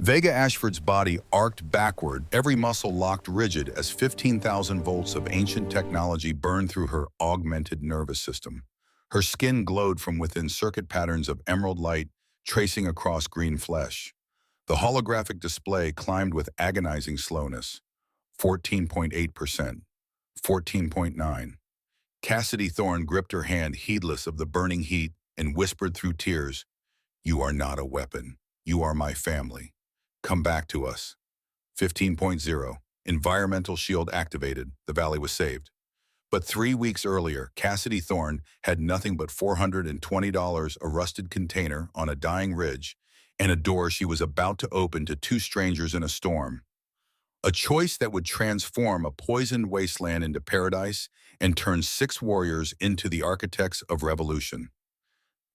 Vega Ashford's body arced backward, every muscle locked rigid as 15,000 volts of ancient technology burned through her augmented nervous system. Her skin glowed from within circuit patterns of emerald light tracing across green flesh. The holographic display climbed with agonizing slowness. 14.8%, 14.9. Cassidy Thorne gripped her hand, heedless of the burning heat, and whispered through tears, "You are not a weapon. You are my family. Come back to us." 15.0. Environmental shield activated. The valley was saved. But 3 weeks earlier, Cassidy Thorne had nothing but $420, a rusted container on a dying ridge, and a door she was about to open to two strangers in a storm. A choice that would transform a poisoned wasteland into paradise and turn 6 warriors into the architects of revolution.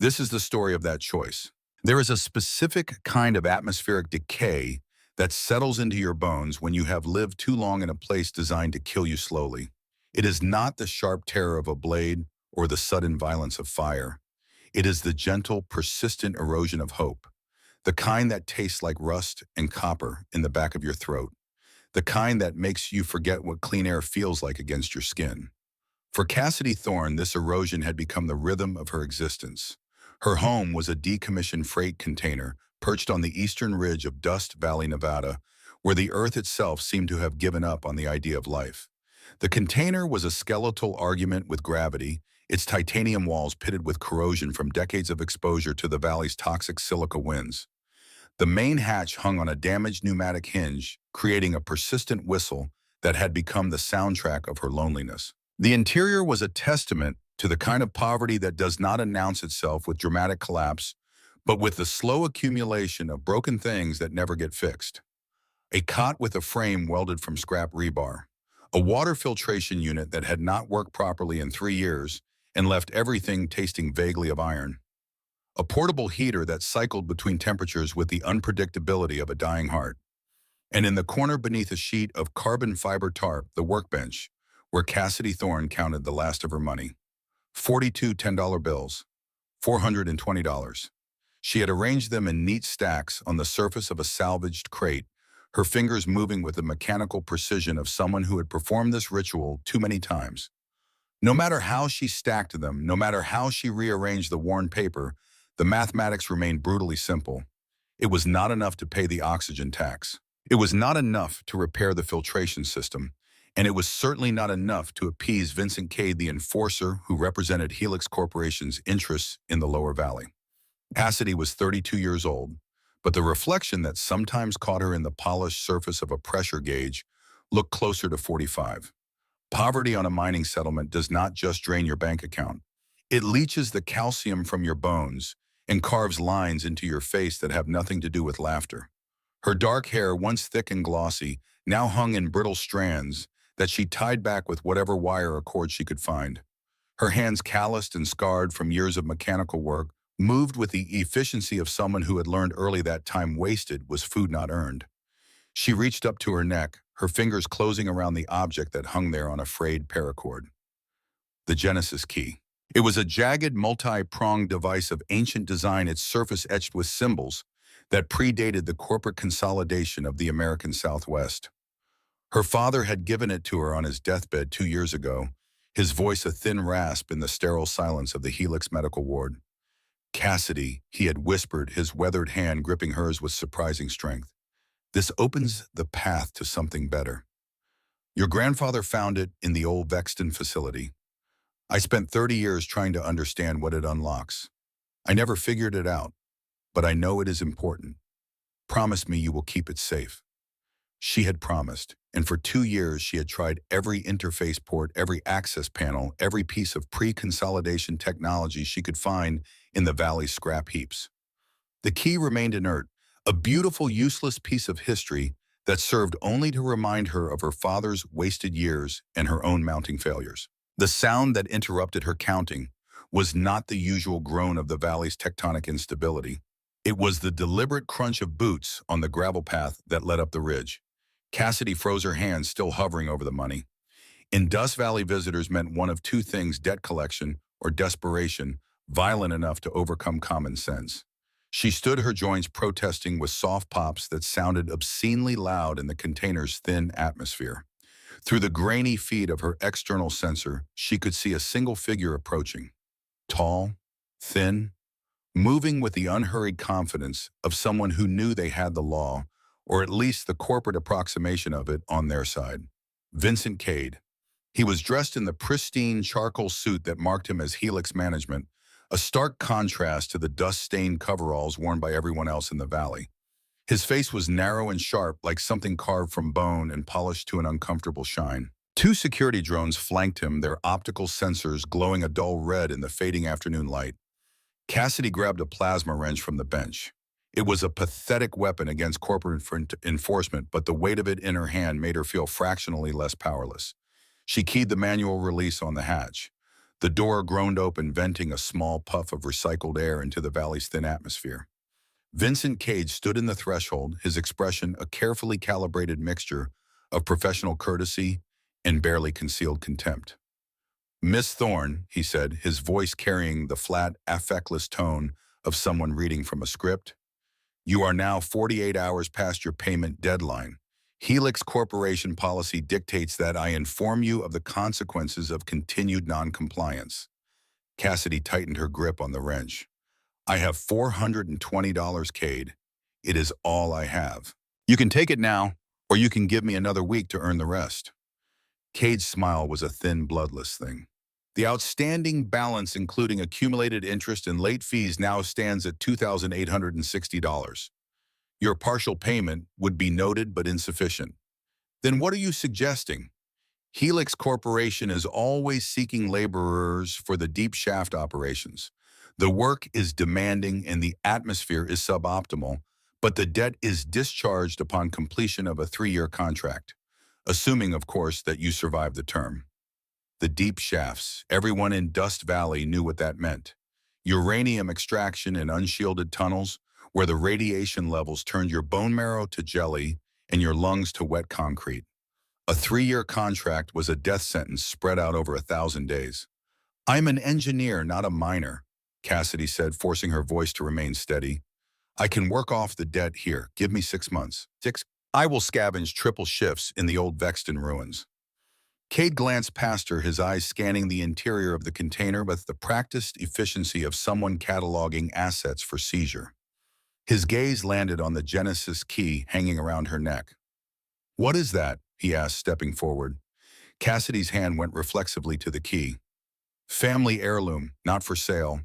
This is the story of that choice. There is a specific kind of atmospheric decay that settles into your bones when you have lived too long in a place designed to kill you slowly. It is not the sharp terror of a blade or the sudden violence of fire. It is the gentle, persistent erosion of hope, the kind that tastes like rust and copper in the back of your throat, the kind that makes you forget what clean air feels like against your skin. For Cassidy Thorne, this erosion had become the rhythm of her existence. Her home was a decommissioned freight container perched on the eastern ridge of Dust Valley, Nevada, where the earth itself seemed to have given up on the idea of life. The container was a skeletal argument with gravity, its titanium walls pitted with corrosion from decades of exposure to the valley's toxic silica winds. The main hatch hung on a damaged pneumatic hinge, creating a persistent whistle that had become the soundtrack of her loneliness. The interior was a testament to the kind of poverty that does not announce itself with dramatic collapse, but with the slow accumulation of broken things that never get fixed. A cot with a frame welded from scrap rebar, a water filtration unit that had not worked properly in 3 years and left everything tasting vaguely of iron, a portable heater that cycled between temperatures with the unpredictability of a dying heart, and in the corner beneath a sheet of carbon fiber tarp, the workbench, where Cassidy Thorne counted the last of her money. 42 $10 bills, $420. She had arranged them in neat stacks on the surface of a salvaged crate, her fingers moving with the mechanical precision of someone who had performed this ritual too many times. No matter how she stacked them, no matter how she rearranged the worn paper, the mathematics remained brutally simple. It was not enough to pay the oxygen tax. It was not enough to repair the filtration system. And it was certainly not enough to appease Vincent Cade, the enforcer who represented Helix Corporation's interests in the lower valley. Cassidy was 32 years old, but the reflection that sometimes caught her in the polished surface of a pressure gauge looked closer to 45. Poverty on a mining settlement does not just drain your bank account. It leaches the calcium from your bones and carves lines into your face that have nothing to do with laughter. Her dark hair, once thick and glossy, now hung in brittle strands that she tied back with whatever wire or cord she could find. Her hands, calloused and scarred from years of mechanical work, moved with the efficiency of someone who had learned early that time wasted was food not earned. She reached up to her neck, her fingers closing around the object that hung there on a frayed paracord. The Genesis key. It was a jagged, multi-pronged device of ancient design, its surface etched with symbols that predated the corporate consolidation of the American Southwest. Her father had given it to her on his deathbed 2 years ago, his voice a thin rasp in the sterile silence of the Helix medical ward. "Cassidy," he had whispered, his weathered hand gripping hers with surprising strength. "This opens the path to something better. Your grandfather found it in the old Vexton facility. I spent 30 years trying to understand what it unlocks. I never figured it out, but I know it is important. Promise me you will keep it safe." She had promised, and for 2 years she had tried every interface port, every access panel, every piece of pre-consolidation technology she could find in the valley's scrap heaps. The key remained inert, a beautiful, useless piece of history that served only to remind her of her father's wasted years and her own mounting failures. The sound that interrupted her counting was not the usual groan of the valley's tectonic instability. It was the deliberate crunch of boots on the gravel path that led up the ridge. Cassidy froze her hands, still hovering over the money. In Dust Valley, visitors meant one of two things: debt collection or desperation, violent enough to overcome common sense. She stood her joints protesting with soft pops that sounded obscenely loud in the container's thin atmosphere. Through the grainy feed of her external sensor, she could see a single figure approaching. Tall, thin, moving with the unhurried confidence of someone who knew they had the law, or at least the corporate approximation of it, on their side. Vincent Cade. He was dressed in the pristine charcoal suit that marked him as Helix Management, a stark contrast to the dust-stained coveralls worn by everyone else in the valley. His face was narrow and sharp, like something carved from bone and polished to an uncomfortable shine. Two security drones flanked him, their optical sensors glowing a dull red in the fading afternoon light. Cassidy grabbed a plasma wrench from the bench. It was a pathetic weapon against corporate enforcement, but the weight of it in her hand made her feel fractionally less powerless. She keyed the manual release on the hatch. The door groaned open, venting a small puff of recycled air into the valley's thin atmosphere. Vincent Cade stood in the threshold, his expression a carefully calibrated mixture of professional courtesy and barely concealed contempt. "Miss Thorne," he said, his voice carrying the flat, affectless tone of someone reading from a script, "you are now 48 hours past your payment deadline. Helix Corporation policy dictates that I inform you of the consequences of continued noncompliance." Cassidy tightened her grip on the wrench. "I have $420, Cade. It is all I have. You can take it now, or you can give me another week to earn the rest." Cade's smile was a thin, bloodless thing. "The outstanding balance, including accumulated interest and late fees, now stands at $2,860. Your partial payment would be noted but insufficient." "Then what are you suggesting?" "Helix Corporation is always seeking laborers for the deep shaft operations. The work is demanding and the atmosphere is suboptimal, but the debt is discharged upon completion of a 3-year contract, assuming, of course, that you survive the term." The deep shafts. Everyone in Dust Valley knew what that meant. Uranium extraction in unshielded tunnels where the radiation levels turned your bone marrow to jelly and your lungs to wet concrete. A 3-year contract was a death sentence spread out over 1,000 days. "I'm an engineer, not a miner," Cassidy said, forcing her voice to remain steady. "I can work off the debt here. Give me 6 months. 6. I will scavenge triple shifts in the old Vexton ruins." Cade glanced past her, his eyes scanning the interior of the container with the practiced efficiency of someone cataloging assets for seizure. His gaze landed on the Genesis key hanging around her neck. "What is that?" he asked, stepping forward. Cassidy's hand went reflexively to the key. "Family heirloom, not for sale."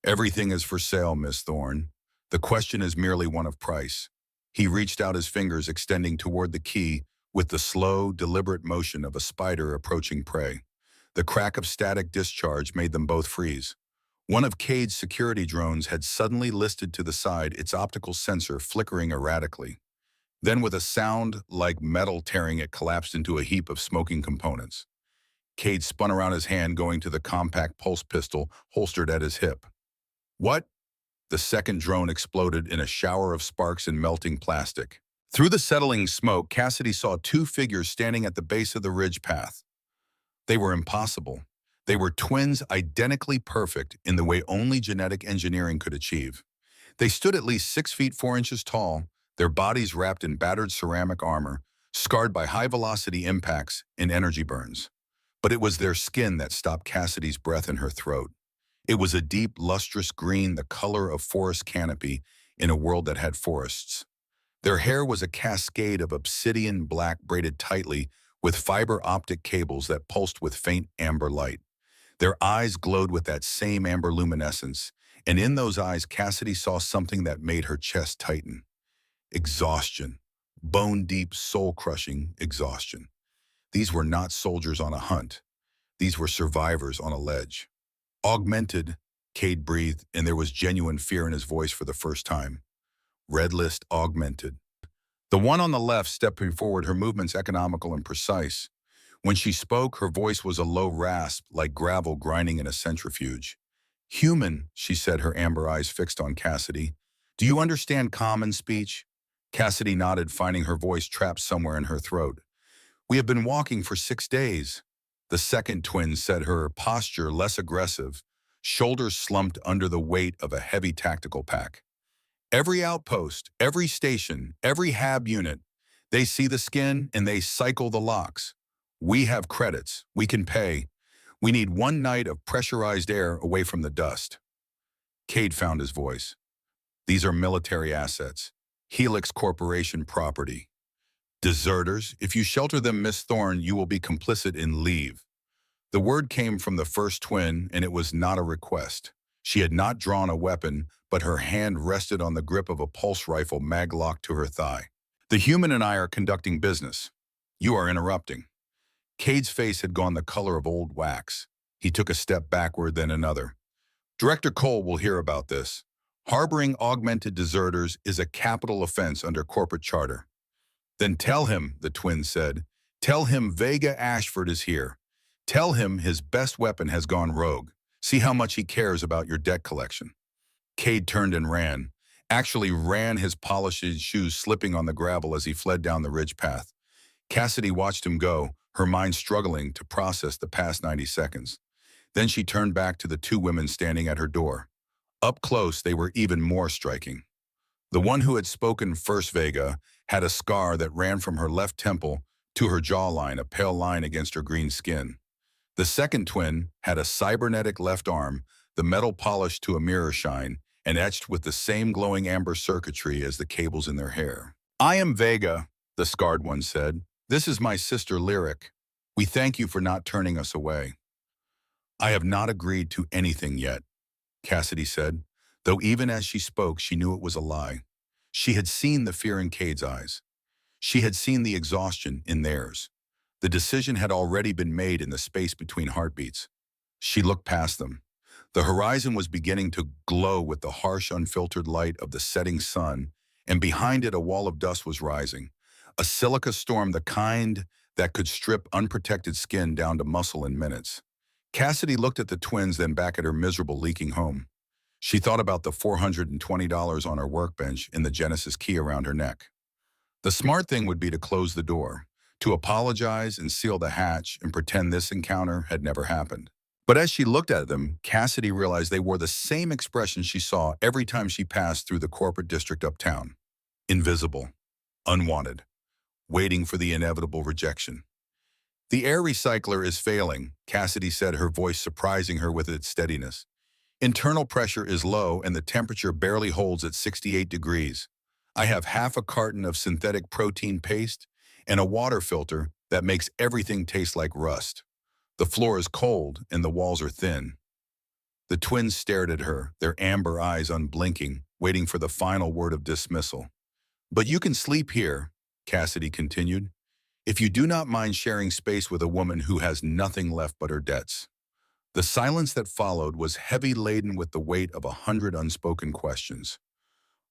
"Everything is for sale, Miss Thorne. The question is merely one of price." He reached out his fingers, extending toward the key with the slow, deliberate motion of a spider approaching prey. The crack of static discharge made them both freeze. One of Cade's security drones had suddenly listed to the side, its optical sensor flickering erratically. Then, with a sound like metal tearing, it collapsed into a heap of smoking components. Cade spun around his hand, going to the compact pulse pistol holstered at his hip. "What?" The second drone exploded in a shower of sparks and melting plastic. Through the settling smoke, Cassidy saw 2 figures standing at the base of the ridge path. They were impossible. They were twins, identically perfect in the way only genetic engineering could achieve. They stood at least 6 feet 4 inches tall, their bodies wrapped in battered ceramic armor, scarred by high-velocity impacts and energy burns. But it was their skin that stopped Cassidy's breath in her throat. It was a deep, lustrous green, the color of forest canopy in a world that had forests. Their hair was a cascade of obsidian black braided tightly with fiber optic cables that pulsed with faint amber light. Their eyes glowed with that same amber luminescence, and in those eyes Cassidy saw something that made her chest tighten. Exhaustion. Bone-deep, soul-crushing exhaustion. These were not soldiers on a hunt. These were survivors on a ledge. "Augmented," Cade breathed, and there was genuine fear in his voice for the first time. "Red list augmented." The one on the left stepped forward, her movements economical and precise. When she spoke, her voice was a low rasp, like gravel grinding in a centrifuge. "Human," she said, her amber eyes fixed on Cassidy. "Do you understand common speech?" Cassidy nodded, finding her voice trapped somewhere in her throat. "We have been walking for 6 days." The second twin said, her posture less aggressive, shoulders slumped under the weight of a heavy tactical pack. Every outpost, every station, every HAB unit, they see the skin and they cycle the locks. We have credits. We can pay. We need one night of pressurized air away from the dust. Cade found his voice. These are military assets. Helix Corporation property. Deserters, if you shelter them, Miss Thorne, you will be complicit in leave. The word came from the first twin, and it was not a request. She had not drawn a weapon, but her hand rested on the grip of a pulse rifle maglocked to her thigh. The human and I are conducting business. You are interrupting. Cade's face had gone the color of old wax. He took a step backward, then another. Director Cole will hear about this. Harboring augmented deserters is a capital offense under corporate charter. Then tell him, the twin said. Tell him Vega Ashford is here. Tell him his best weapon has gone rogue. See how much he cares about your debt collection. Cade turned and ran. Actually ran, his polished shoes slipping on the gravel as he fled down the ridge path. Cassidy watched him go, her mind struggling to process the past 90 seconds. Then she turned back to the two women standing at her door. Up close, they were even more striking. The one who had spoken first, Vega, had a scar that ran from her left temple to her jawline, a pale line against her green skin. The second twin had a cybernetic left arm, the metal polished to a mirror shine, and etched with the same glowing amber circuitry as the cables in their hair. I am Vega, the scarred one said. This is my sister Lyric. We thank you for not turning us away. I have not agreed to anything yet, Cassidy said, though even as she spoke, she knew it was a lie. She had seen the fear in Cade's eyes. She had seen the exhaustion in theirs. The decision had already been made in the space between heartbeats. She looked past them. The horizon was beginning to glow with the harsh, unfiltered light of the setting sun, and behind it a wall of dust was rising. A silica storm, the kind that could strip unprotected skin down to muscle in minutes. Cassidy looked at the twins, then back at her miserable, leaking home. She thought about the $420 on her workbench and the Genesis key around her neck. The smart thing would be to close the door, to apologize and seal the hatch and pretend this encounter had never happened. But as she looked at them, Cassidy realized they wore the same expression she saw every time she passed through the corporate district uptown. Invisible, unwanted, waiting for the inevitable rejection. The air recycler is failing, Cassidy said, her voice surprising her with its steadiness. Internal pressure is low and the temperature barely holds at 68 degrees. I have half a carton of synthetic protein paste and a water filter that makes everything taste like rust. The floor is cold and the walls are thin. The twins stared at her, their amber eyes unblinking, waiting for the final word of dismissal. But you can sleep here, Cassidy continued, if you do not mind sharing space with a woman who has nothing left but her debts. The silence that followed was heavy, laden with the weight of 100 unspoken questions.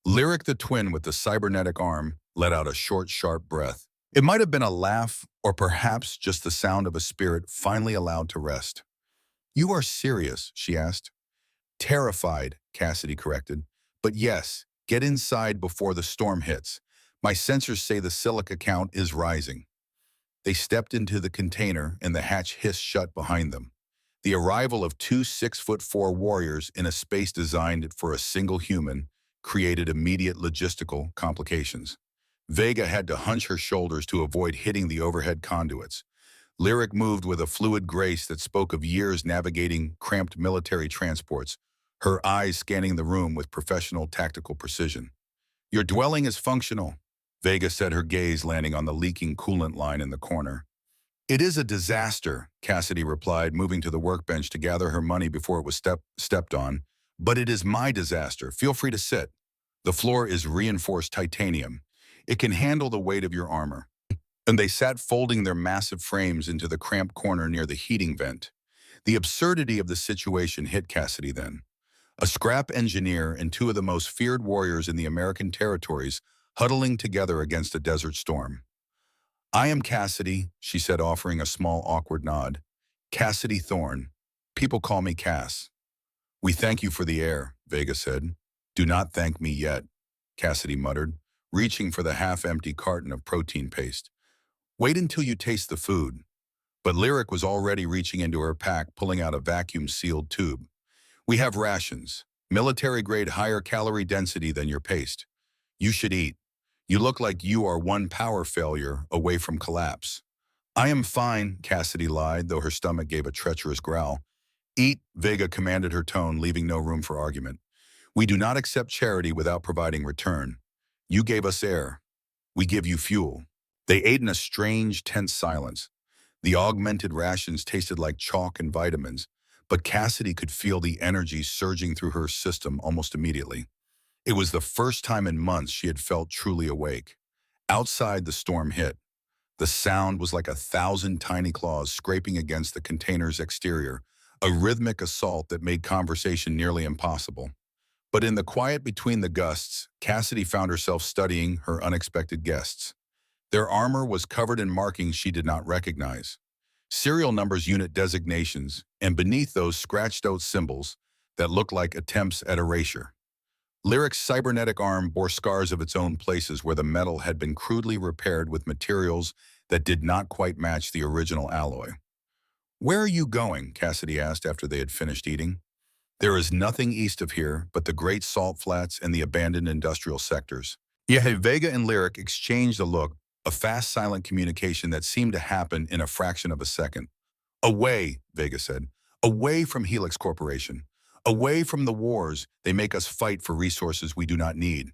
Lyric, the twin with the cybernetic arm, let out a short, sharp breath. It might have been a laugh, or perhaps just the sound of a spirit finally allowed to rest. You are serious, she asked. Terrified, Cassidy corrected. But yes, get inside before the storm hits. My sensors say the silica count is rising. They stepped into the container and the hatch hissed shut behind them. The arrival of two 6'4" warriors in a space designed for a single human created immediate logistical complications. Vega had to hunch her shoulders to avoid hitting the overhead conduits. Lyric moved with a fluid grace that spoke of years navigating cramped military transports, her eyes scanning the room with professional tactical precision. Your dwelling is functional, Vega said, her gaze landing on the leaking coolant line in the corner. It is a disaster, Cassidy replied, moving to the workbench to gather her money before it was stepped on. But it is my disaster. Feel free to sit. The floor is reinforced titanium. It can handle the weight of your armor. And they sat folding their massive frames into the cramped corner near the heating vent. The absurdity of the situation hit Cassidy then. A scrap engineer and two of the most feared warriors in the American territories huddling together against a desert storm. I am Cassidy, she said, offering a small, awkward nod. Cassidy Thorne. People call me Cass. We thank you for the air, Vega said. Do not thank me yet, Cassidy muttered, reaching for the half-empty carton of protein paste. Wait until you taste the food. But Lyric was already reaching into her pack, pulling out a vacuum-sealed tube. We have rations. Military-grade higher calorie density than your paste. You should eat. You look like you are one power failure away from collapse. I am fine, Cassidy lied, though her stomach gave a treacherous growl. Eat, Vega commanded, her tone leaving no room for argument. We do not accept charity without providing return. You gave us air. We give you fuel. They ate in a strange, tense silence. The augmented rations tasted like chalk and vitamins, but Cassidy could feel the energy surging through her system almost immediately. It was the first time in months she had felt truly awake. Outside, the storm hit. The sound was like 1,000 tiny claws scraping against the container's exterior, a rhythmic assault that made conversation nearly impossible. But in the quiet between the gusts, Cassidy found herself studying her unexpected guests. Their armor was covered in markings she did not recognize. Serial numbers, unit designations, and beneath those scratched-out symbols that looked like attempts at erasure. Lyric's cybernetic arm bore scars of its own places where the metal had been crudely repaired with materials that did not quite match the original alloy. "Where are you going?" Cassidy asked after they had finished eating. "There is nothing east of here but the Great Salt Flats and the abandoned industrial sectors." Yet Vega and Lyric exchanged a look, a fast, silent communication that seemed to happen in a fraction of a second. "Away," Vega said. "Away from Helix Corporation. Away from the wars they make us fight for resources we do not need.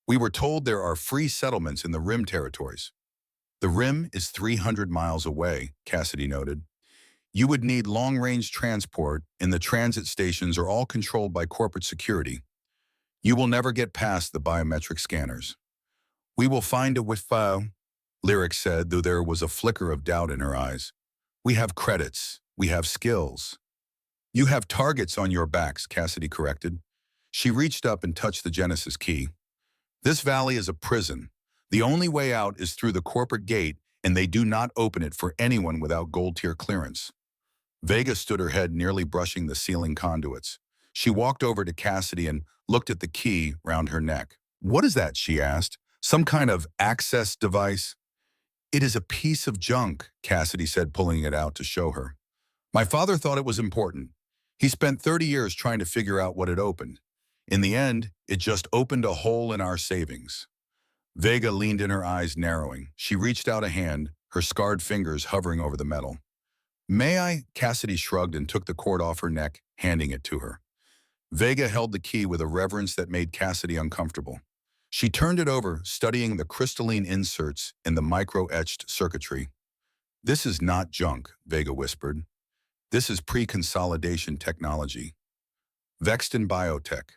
We were told there are free settlements in the Rim territories." "The Rim is 300 miles away," Cassidy noted. "You would need long-range transport, and the transit stations are all controlled by corporate security. You will never get past the biometric scanners." "We will find a way," Lyric said, though there was a flicker of doubt in her eyes. "We have credits. We have skills." "You have targets on your backs," Cassidy corrected. She reached up and touched the Genesis key. "This valley is a prison. The only way out is through the corporate gate, and they do not open it for anyone without gold-tier clearance." Vega stood her head, nearly brushing the ceiling conduits. She walked over to Cassidy and looked at the key round her neck. "What is that?" she asked. "Some kind of access device?" "It is a piece of junk," Cassidy said, pulling it out to show her. "My father thought it was important. He spent 30 years trying to figure out what it opened. In the end, it just opened a hole in our savings." Vega leaned in, her eyes narrowing. She reached out a hand, her scarred fingers hovering over the metal. "May I?" Cassidy shrugged and took the cord off her neck, handing it to her. Vega held the key with a reverence that made Cassidy uncomfortable. She turned it over, studying the crystalline inserts in the micro-etched circuitry. "This is not junk," Vega whispered. "This is pre-consolidation technology. Vexton Biotech.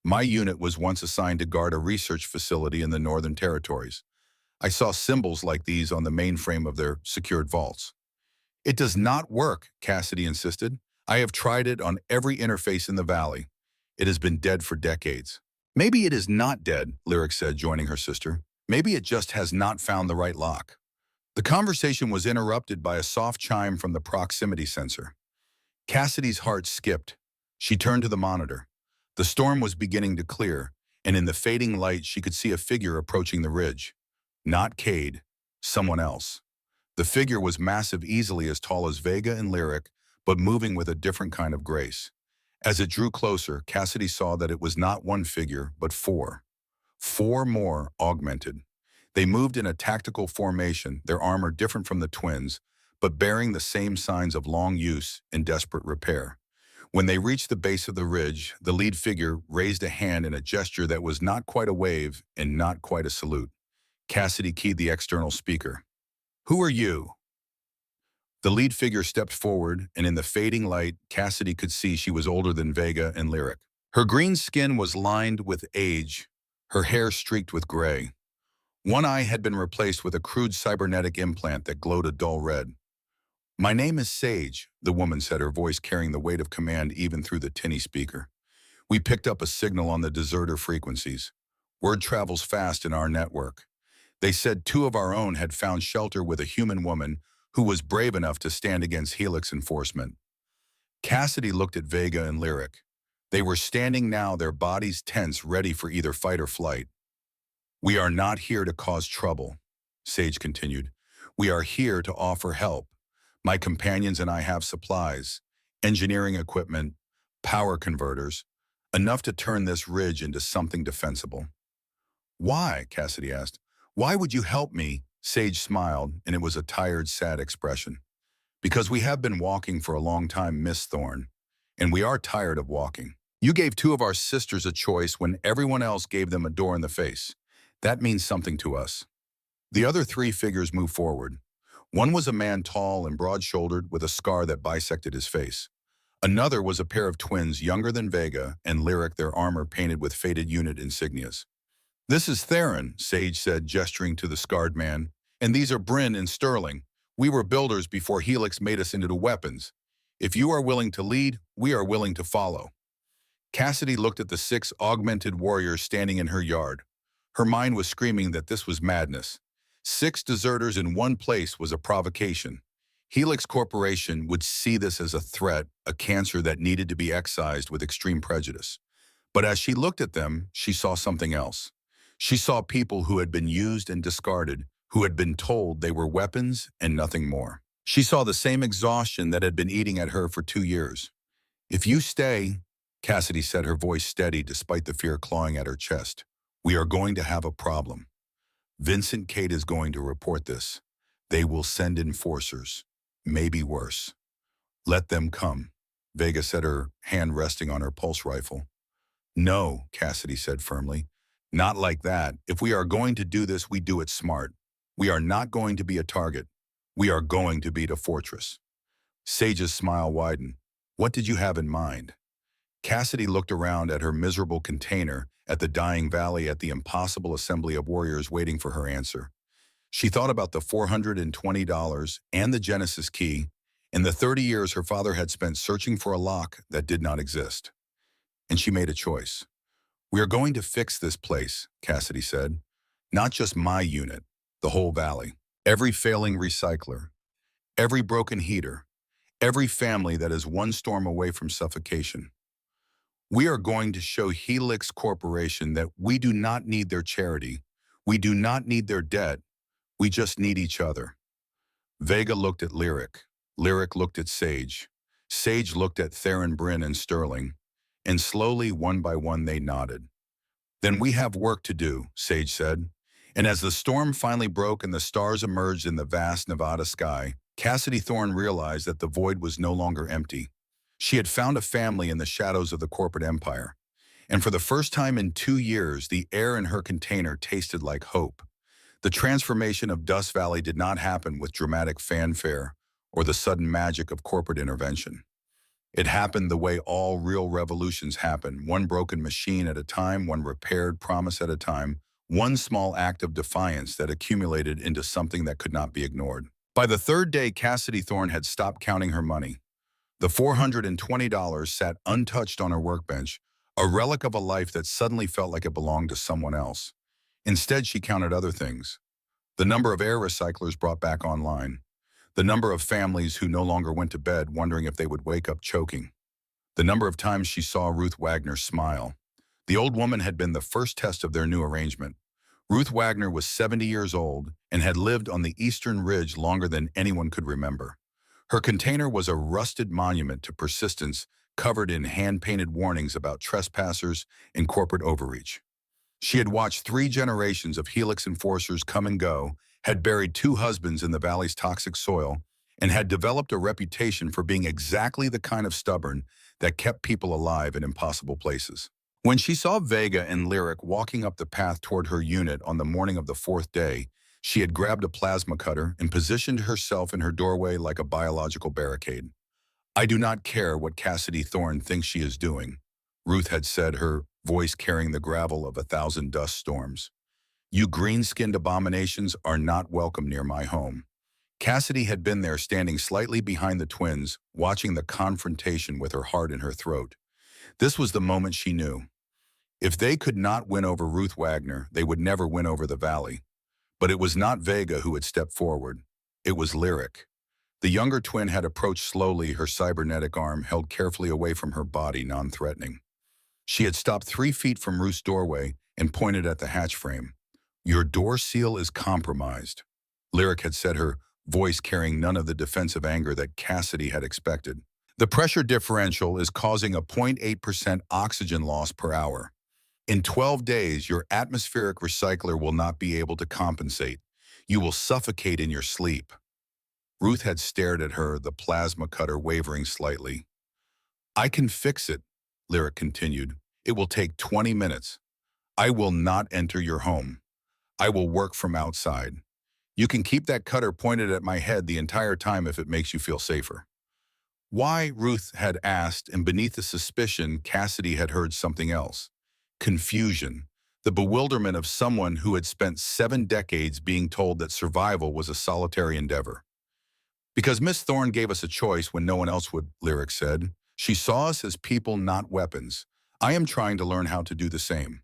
My unit was once assigned to guard a research facility in the Northern Territories. I saw symbols like these on the mainframe of their secured vaults." "It does not work," Cassidy insisted. "I have tried it on every interface in the valley. It has been dead for decades." "Maybe it is not dead," Lyric said, joining her sister. "Maybe it just has not found the right lock." The conversation was interrupted by a soft chime from the proximity sensor. Cassidy's heart skipped. She turned to the monitor. The storm was beginning to clear, and in the fading light she could see a figure approaching the ridge. Not Cade, someone else. The figure was massive, easily as tall as Vega and Lyric, but moving with a different kind of grace. As it drew closer, Cassidy saw that it was not one figure, but four. Four more, augmented. They moved in a tactical formation, their armor different from the twins, but bearing the same signs of long use and desperate repair. When they reached the base of the ridge, the lead figure raised a hand in a gesture that was not quite a wave and not quite a salute. Cassidy keyed the external speaker. "Who are you?" The lead figure stepped forward, and in the fading light, Cassidy could see she was older than Vega and Lyric. Her green skin was lined with age, her hair streaked with gray. One eye had been replaced with a crude cybernetic implant that glowed a dull red. "My name is Sage," the woman said, her voice carrying the weight of command even through the tinny speaker. "We picked up a signal on the deserter frequencies. Word travels fast in our network. They said two of our own had found shelter with a human woman who was brave enough to stand against Helix enforcement." Cassidy looked at Vega and Lyric. They were standing now, their bodies tense, ready for either fight or flight. "We are not here to cause trouble," Sage continued. "We are here to offer help. My companions and I have supplies, engineering equipment, power converters. enough to turn this ridge into something defensible. Why? Cassidy asked. Why would you help me? Sage smiled, and it was a tired, sad expression. Because we have been walking for a long time, Miss Thorne, and we are tired of walking. You gave two of our sisters a choice when everyone else gave them a door in the face. That means something to us. The other three figures moved forward. One was a man tall and broad-shouldered with a scar that bisected his face. Another was a pair of twins younger than Vega and Lyric, their armor painted with faded unit insignias. This is Theron, Sage said, gesturing to the scarred man, and these are Bryn and Sterling. We were builders before Helix made us into weapons. If you are willing to lead, we are willing to follow. Cassidy looked at the 6 augmented warriors standing in her yard. Her mind was screaming that this was madness. 6 deserters in one place was a provocation. Helix Corporation would see this as a threat, a cancer that needed to be excised with extreme prejudice. But as she looked at them, she saw something else. She saw people who had been used and discarded, who had been told they were weapons and nothing more. She saw the same exhaustion that had been eating at her for 2 years. If you stay, Cassidy said, her voice steady despite the fear clawing at her chest, we are going to have a problem. Vincent Kate is going to report this. They will send enforcers. Maybe worse. Let them come, Vega said, her hand resting on her pulse rifle. No, Cassidy said firmly. Not like that. If we are going to do this, we do it smart. We are not going to be a target. We are going to be the fortress. Sage's smile widened. What did you have in mind? Cassidy looked around at her miserable container, at the dying valley, at the impossible assembly of warriors waiting for her answer. She thought about the $420 and the Genesis key, and the 30 years her father had spent searching for a lock that did not exist. And she made a choice. We are going to fix this place, Cassidy said. Not just my unit, the whole valley. Every failing recycler, every broken heater, every family that is one storm away from suffocation. We are going to show Helix Corporation that we do not need their charity. We do not need their debt. We just need each other. Vega looked at Lyric. Lyric looked at Sage. Sage looked at Theron, Bryn, and Sterling. And slowly, one by one, they nodded. Then we have work to do, Sage said. And as the storm finally broke and the stars emerged in the vast Nevada sky, Cassidy Thorne realized that the void was no longer empty. She had found a family in the shadows of the corporate empire. And for the first time in 2 years, the air in her container tasted like hope. The transformation of Dust Valley did not happen with dramatic fanfare or the sudden magic of corporate intervention. It happened the way all real revolutions happen, one broken machine at a time, one repaired promise at a time, one small act of defiance that accumulated into something that could not be ignored. By the 3rd day, Cassidy Thorne had stopped counting her money. The $420 sat untouched on her workbench, a relic of a life that suddenly felt like it belonged to someone else. Instead, she counted other things. The number of air recyclers brought back online. The number of families who no longer went to bed wondering if they would wake up choking. The number of times she saw Ruth Wagner smile. The old woman had been the first test of their new arrangement. Ruth Wagner was 70 years old and had lived on the Eastern Ridge longer than anyone could remember. Her container was a rusted monument to persistence, covered in hand-painted warnings about trespassers and corporate overreach. She had watched 3 generations of Helix enforcers come and go, had buried 2 husbands in the valley's toxic soil, and had developed a reputation for being exactly the kind of stubborn that kept people alive in impossible places. When she saw Vega and Lyric walking up the path toward her unit on the morning of the 4th day, she had grabbed a plasma cutter and positioned herself in her doorway like a biological barricade. I do not care what Cassidy Thorne thinks she is doing, Ruth had said, her voice carrying the gravel of 1,000 dust storms. You green-skinned abominations are not welcome near my home. Cassidy had been there standing slightly behind the twins, watching the confrontation with her heart in her throat. This was the moment she knew. If they could not win over Ruth Wagner, they would never win over the valley. But it was not Vega who had stepped forward. It was Lyric. The younger twin had approached slowly, her cybernetic arm held carefully away from her body, non-threatening. She had stopped 3 feet from Ruth's doorway and pointed at the hatch frame. Your door seal is compromised, Lyric had said, her voice carrying none of the defensive anger that Cassidy had expected. The pressure differential is causing a 0.8% oxygen loss per hour. In 12 days, your atmospheric recycler will not be able to compensate. You will suffocate in your sleep. Ruth had stared at her, the plasma cutter wavering slightly. I can fix it, Lyric continued. It will take 20 minutes. I will not enter your home. I will work from outside. You can keep that cutter pointed at my head the entire time if it makes you feel safer. Why, Ruth had asked, and beneath the suspicion, Cassidy had heard something else. Confusion, the bewilderment of someone who had spent 7 decades being told that survival was a solitary endeavor. Because Miss Thorne gave us a choice when no one else would, Lyric said. She saw us as people, not weapons. I am trying to learn how to do the same.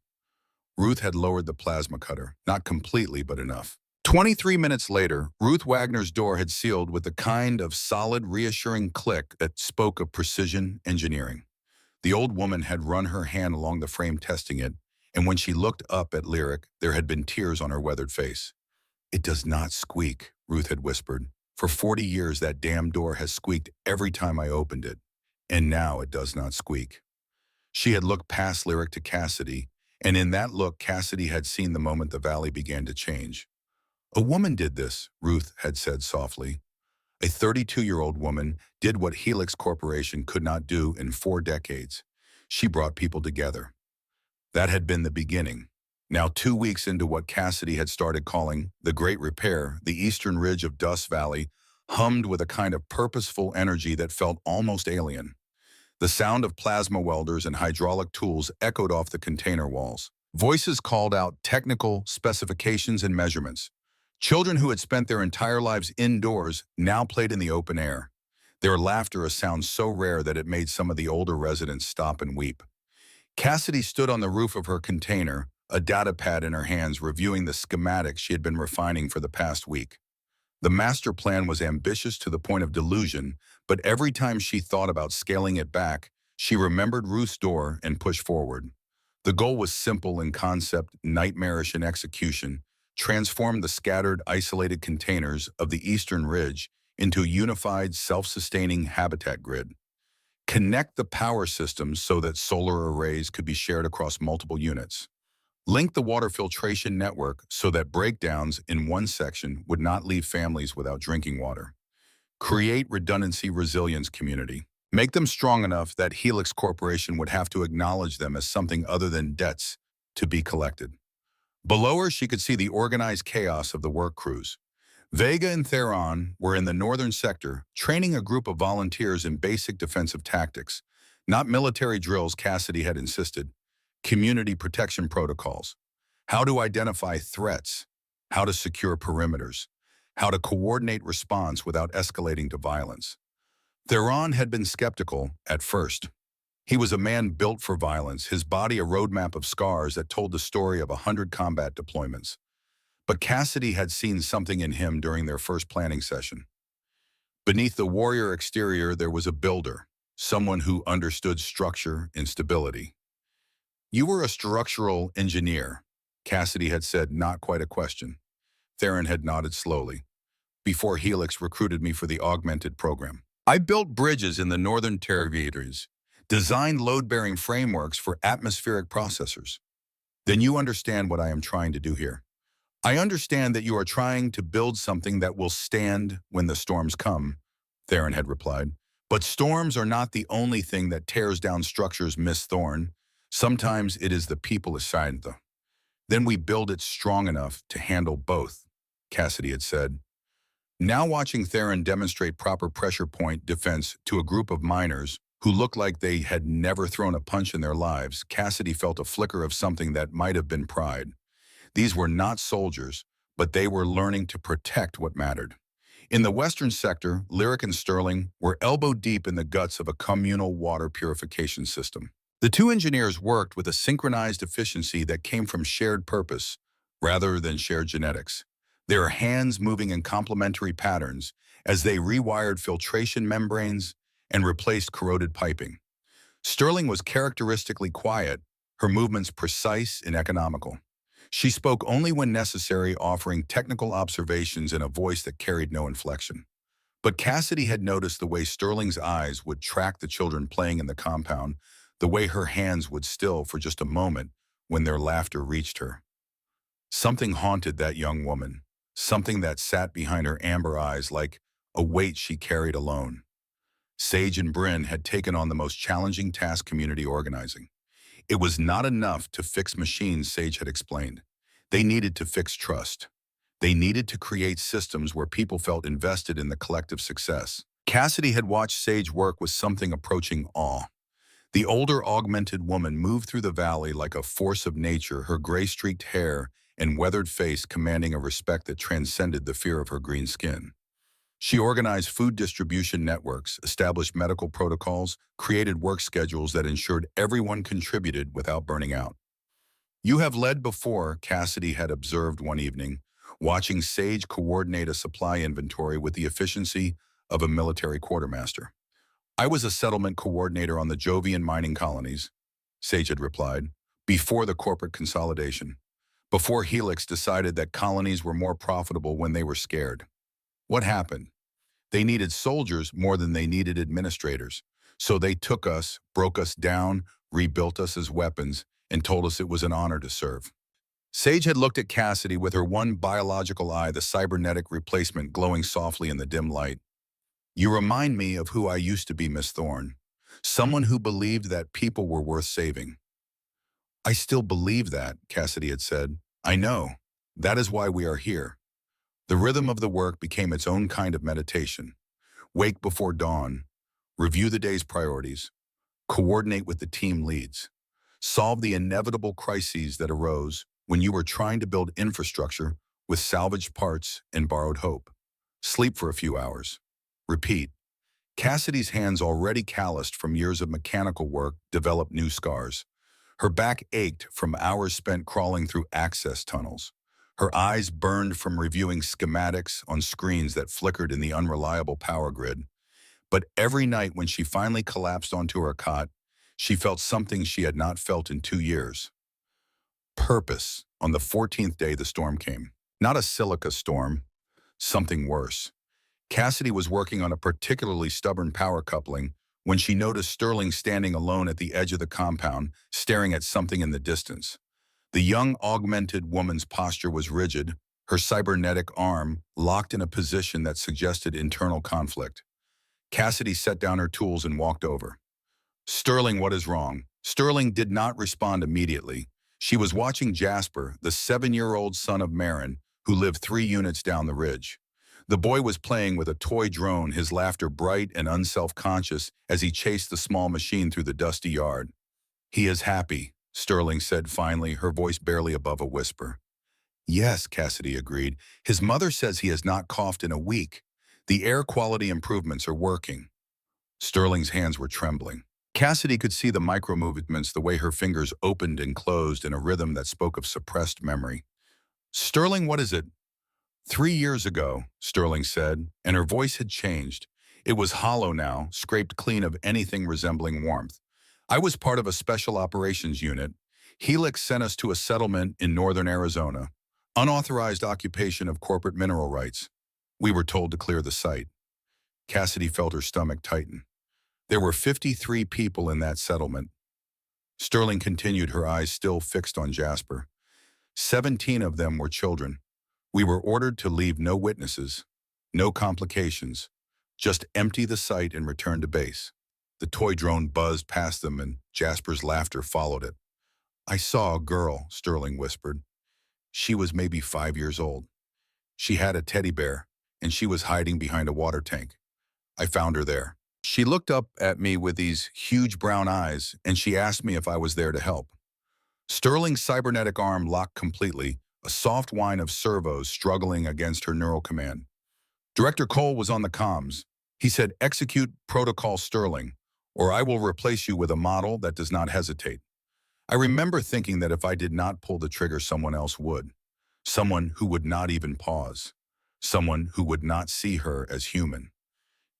Ruth had lowered the plasma cutter, not completely, but enough. 23 minutes later, Ruth Wagner's door had sealed with the kind of solid, reassuring click that spoke of precision engineering. The old woman had run her hand along the frame testing it, and when she looked up at Lyric, there had been tears on her weathered face. It does not squeak, Ruth had whispered. For 40 years, that damn door has squeaked every time I opened it, and now it does not squeak. She had looked past Lyric to Cassidy, and in that look, Cassidy had seen the moment the valley began to change. A woman did this, Ruth had said softly. A 32-year-old woman did what Helix Corporation could not do in 4 decades. She brought people together. That had been the beginning. Now 2 weeks into what Cassidy had started calling the Great Repair, the eastern ridge of Dust Valley hummed with a kind of purposeful energy that felt almost alien. The sound of plasma welders and hydraulic tools echoed off the container walls. Voices called out technical specifications and measurements. Children who had spent their entire lives indoors now played in the open air. Their laughter a sound so rare that it made some of the older residents stop and weep. Cassidy stood on the roof of her container, a data pad in her hands, reviewing the schematics she had been refining for the past week. The master plan was ambitious to the point of delusion, but every time she thought about scaling it back, she remembered Ruth's door and pushed forward. The goal was simple in concept, nightmarish in execution: transform the scattered, isolated containers of the Eastern Ridge into a unified, self-sustaining habitat grid. Connect the power systems so that solar arrays could be shared across multiple units. Link the water filtration network so that breakdowns in one section would not leave families without drinking water. Create redundancy resilience community. Make them strong enough that Helix Corporation would have to acknowledge them as something other than debts to be collected. Below her, she could see the organized chaos of the work crews. Vega and Theron were in the northern sector, training a group of volunteers in basic defensive tactics, not military drills Cassidy had insisted, community protection protocols, how to identify threats, how to secure perimeters, how to coordinate response without escalating to violence. Theron had been skeptical at first. He was a man built for violence, his body a roadmap of scars that told the story of 100 combat deployments. But Cassidy had seen something in him during their first planning session. Beneath the warrior exterior, there was a builder, someone who understood structure and stability. You were a structural engineer, Cassidy had said, not quite a question. Theron had nodded slowly. Before Helix recruited me for the augmented program. I built bridges in the northern territories, designed load-bearing frameworks for atmospheric processors. Then you understand what I am trying to do here. I understand that you are trying to build something that will stand when the storms come, Theron had replied. But storms are not the only thing that tears down structures, Miss Thorne. Sometimes it is the people aside them. Then we build it strong enough to handle both, Cassidy had said. Now watching Theron demonstrate proper pressure point defense to a group of miners who looked like they had never thrown a punch in their lives, Cassidy felt a flicker of something that might have been pride. These were not soldiers, but they were learning to protect what mattered. In the western sector, Lyric and Sterling were elbow-deep in the guts of a communal water purification system. The two engineers worked with a synchronized efficiency that came from shared purpose rather than shared genetics. Their hands moving in complementary patterns as they rewired filtration membranes and replaced corroded piping. Sterling was characteristically quiet, her movements precise and economical. She spoke only when necessary, offering technical observations in a voice that carried no inflection. But Cassidy had noticed the way Sterling's eyes would track the children playing in the compound, the way her hands would still for just a moment when their laughter reached her. Something haunted that young woman, something that sat behind her amber eyes like a weight she carried alone. Sage and Bryn had taken on the most challenging task community organizing. It was not enough to fix machines, Sage had explained. They needed to fix trust. They needed to create systems where people felt invested in the collective success. Cassidy had watched Sage work with something approaching awe. The older, augmented woman moved through the valley like a force of nature, her gray-streaked hair and weathered face commanding a respect that transcended the fear of her green skin. She organized food distribution networks, established medical protocols, created work schedules that ensured everyone contributed without burning out. "You have led before," Cassidy had observed one evening, watching Sage coordinate a supply inventory with the efficiency of a military quartermaster. "I was a settlement coordinator on the Jovian mining colonies," Sage had replied, "before the corporate consolidation, before Helix decided that colonies were more profitable when they were scared. What happened? They needed soldiers more than they needed administrators. So they took us, broke us down, rebuilt us as weapons, and told us it was an honor to serve." Sage had looked at Cassidy with her one biological eye, the cybernetic replacement glowing softly in the dim light. "You remind me of who I used to be, Miss Thorne. Someone who believed that people were worth saving." "I still believe that," Cassidy had said. "I know. That is why we are here." The rhythm of the work became its own kind of meditation. Wake before dawn, review the day's priorities, coordinate with the team leads, solve the inevitable crises that arose when you were trying to build infrastructure with salvaged parts and borrowed hope. Sleep for a few hours. Repeat. Cassidy's hands, already calloused from years of mechanical work, developed new scars. Her back ached from hours spent crawling through access tunnels. Her eyes burned from reviewing schematics on screens that flickered in the unreliable power grid. But every night when she finally collapsed onto her cot, she felt something she had not felt in 2 years. Purpose. On the 14th day, the storm came. Not a silica storm, something worse. Cassidy was working on a particularly stubborn power coupling when she noticed Sterling standing alone at the edge of the compound, staring at something in the distance. The young, augmented woman's posture was rigid, her cybernetic arm locked in a position that suggested internal conflict. Cassidy set down her tools and walked over. "Sterling, what is wrong?" Sterling did not respond immediately. She was watching Jasper, the 7-year-old son of Marin, who lived 3 units down the ridge. The boy was playing with a toy drone, his laughter bright and unself-conscious as he chased the small machine through the dusty yard. "He is happy," Sterling said finally, her voice barely above a whisper. "Yes," Cassidy agreed. "His mother says he has not coughed in a week. The air quality improvements are working." Sterling's hands were trembling. Cassidy could see the micro-movements, the way her fingers opened and closed in a rhythm that spoke of suppressed memory. "Sterling, what is it?" 3 years ago," Sterling said, and her voice had changed. It was hollow now, scraped clean of anything resembling warmth. "I was part of a special operations unit. Helix sent us to a settlement in northern Arizona. Unauthorized occupation of corporate mineral rights. We were told to clear the site." Cassidy felt her stomach tighten. "There were 53 people in that settlement." Sterling continued, her eyes still fixed on Jasper. 17 of them were children. We were ordered to leave no witnesses, no complications, just empty the site and return to base." The toy drone buzzed past them and Jasper's laughter followed it. "I saw a girl," Sterling whispered. "She was maybe 5 years old. She had a teddy bear, and she was hiding behind a water tank. I found her there. She looked up at me with these huge brown eyes, and she asked me if I was there to help." Sterling's cybernetic arm locked completely, a soft whine of servos struggling against her neural command. Director Cole was on the comms. He said, "Execute Protocol Sterling, or I will replace you with a model that does not hesitate." I remember thinking that if I did not pull the trigger, someone else would. Someone who would not even pause. Someone who would not see her as human.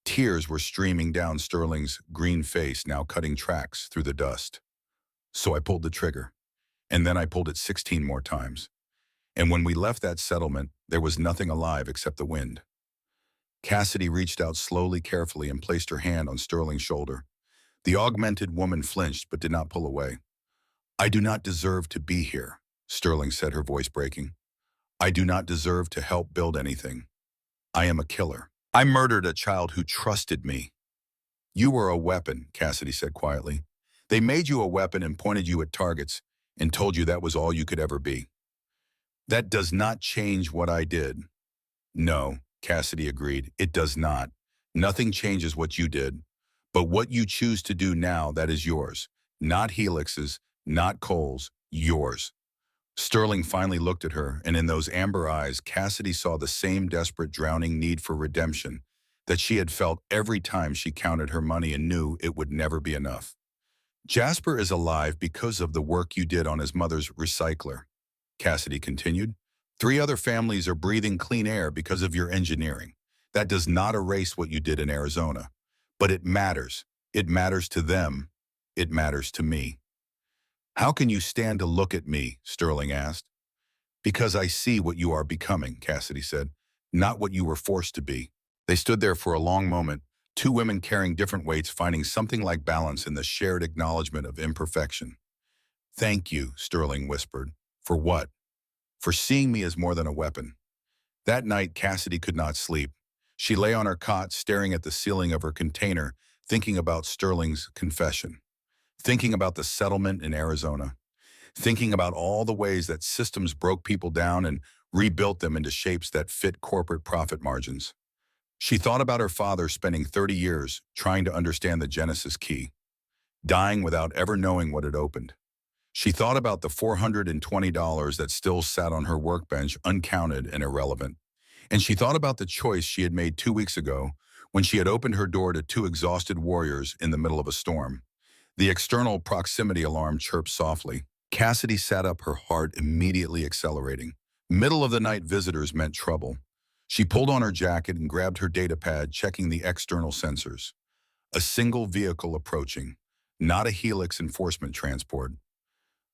Tears were streaming down Sterling's green face, now cutting tracks through the dust. So I pulled the trigger, and then I pulled it 16 more times. And when we left that settlement, there was nothing alive except the wind. Cassidy reached out slowly, carefully, and placed her hand on Sterling's shoulder. The augmented woman flinched but did not pull away. I do not deserve to be here, Sterling said, her voice breaking. I do not deserve to help build anything. I am a killer. I murdered a child who trusted me. You were a weapon, Cassidy said quietly. They made you a weapon and pointed you at targets and told you that was all you could ever be. That does not change what I did. No, Cassidy agreed, it does not. Nothing changes what you did. But what you choose to do now, that is yours. Not Helix's, not Cole's, yours. Sterling finally looked at her, and in those amber eyes, Cassidy saw the same desperate, drowning need for redemption that she had felt every time she counted her money and knew it would never be enough. Jasper is alive because of the work you did on his mother's recycler, Cassidy continued. 3 other families are breathing clean air because of your engineering. That does not erase what you did in Arizona. But it matters. It matters to them. It matters to me. How can you stand to look at me? Sterling asked. Because I see what you are becoming, Cassidy said, not what you were forced to be. They stood there for a long moment, 2 women carrying different weights, finding something like balance in the shared acknowledgement of imperfection. Thank you, Sterling whispered. For what? For seeing me as more than a weapon. That night, Cassidy could not sleep. She lay on her cot, staring at the ceiling of her container, thinking about Sterling's confession, thinking about the settlement in Arizona, thinking about all the ways that systems broke people down and rebuilt them into shapes that fit corporate profit margins. She thought about her father spending 30 years trying to understand the Genesis key, dying without ever knowing what it opened. She thought about the $420 that still sat on her workbench, uncounted and irrelevant. And she thought about the choice she had made 2 weeks ago when she had opened her door to 2 exhausted warriors in the middle of a storm. The external proximity alarm chirped softly. Cassidy sat up, her heart immediately accelerating. Middle-of-the-night visitors meant trouble. She pulled on her jacket and grabbed her data pad, checking the external sensors. A single vehicle approaching, not a Helix enforcement transport.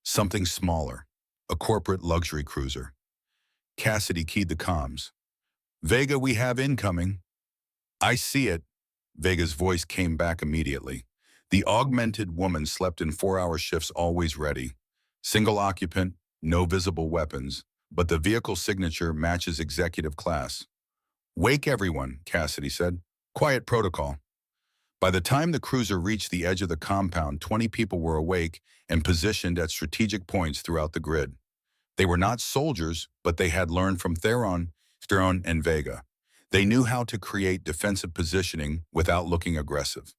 Something smaller, a corporate luxury cruiser. Cassidy keyed the comms. Vega, we have incoming. I see it. Vega's voice came back immediately. The augmented woman slept in 4-hour shifts, always ready. Single occupant, no visible weapons, but the vehicle signature matches executive class. Wake everyone, Cassidy said. Quiet protocol. By the time the cruiser reached the edge of the compound, 20 people were awake and positioned at strategic points throughout the grid. They were not soldiers, but they had learned from Theron, and Vega. They knew how to create defensive positioning without looking aggressive.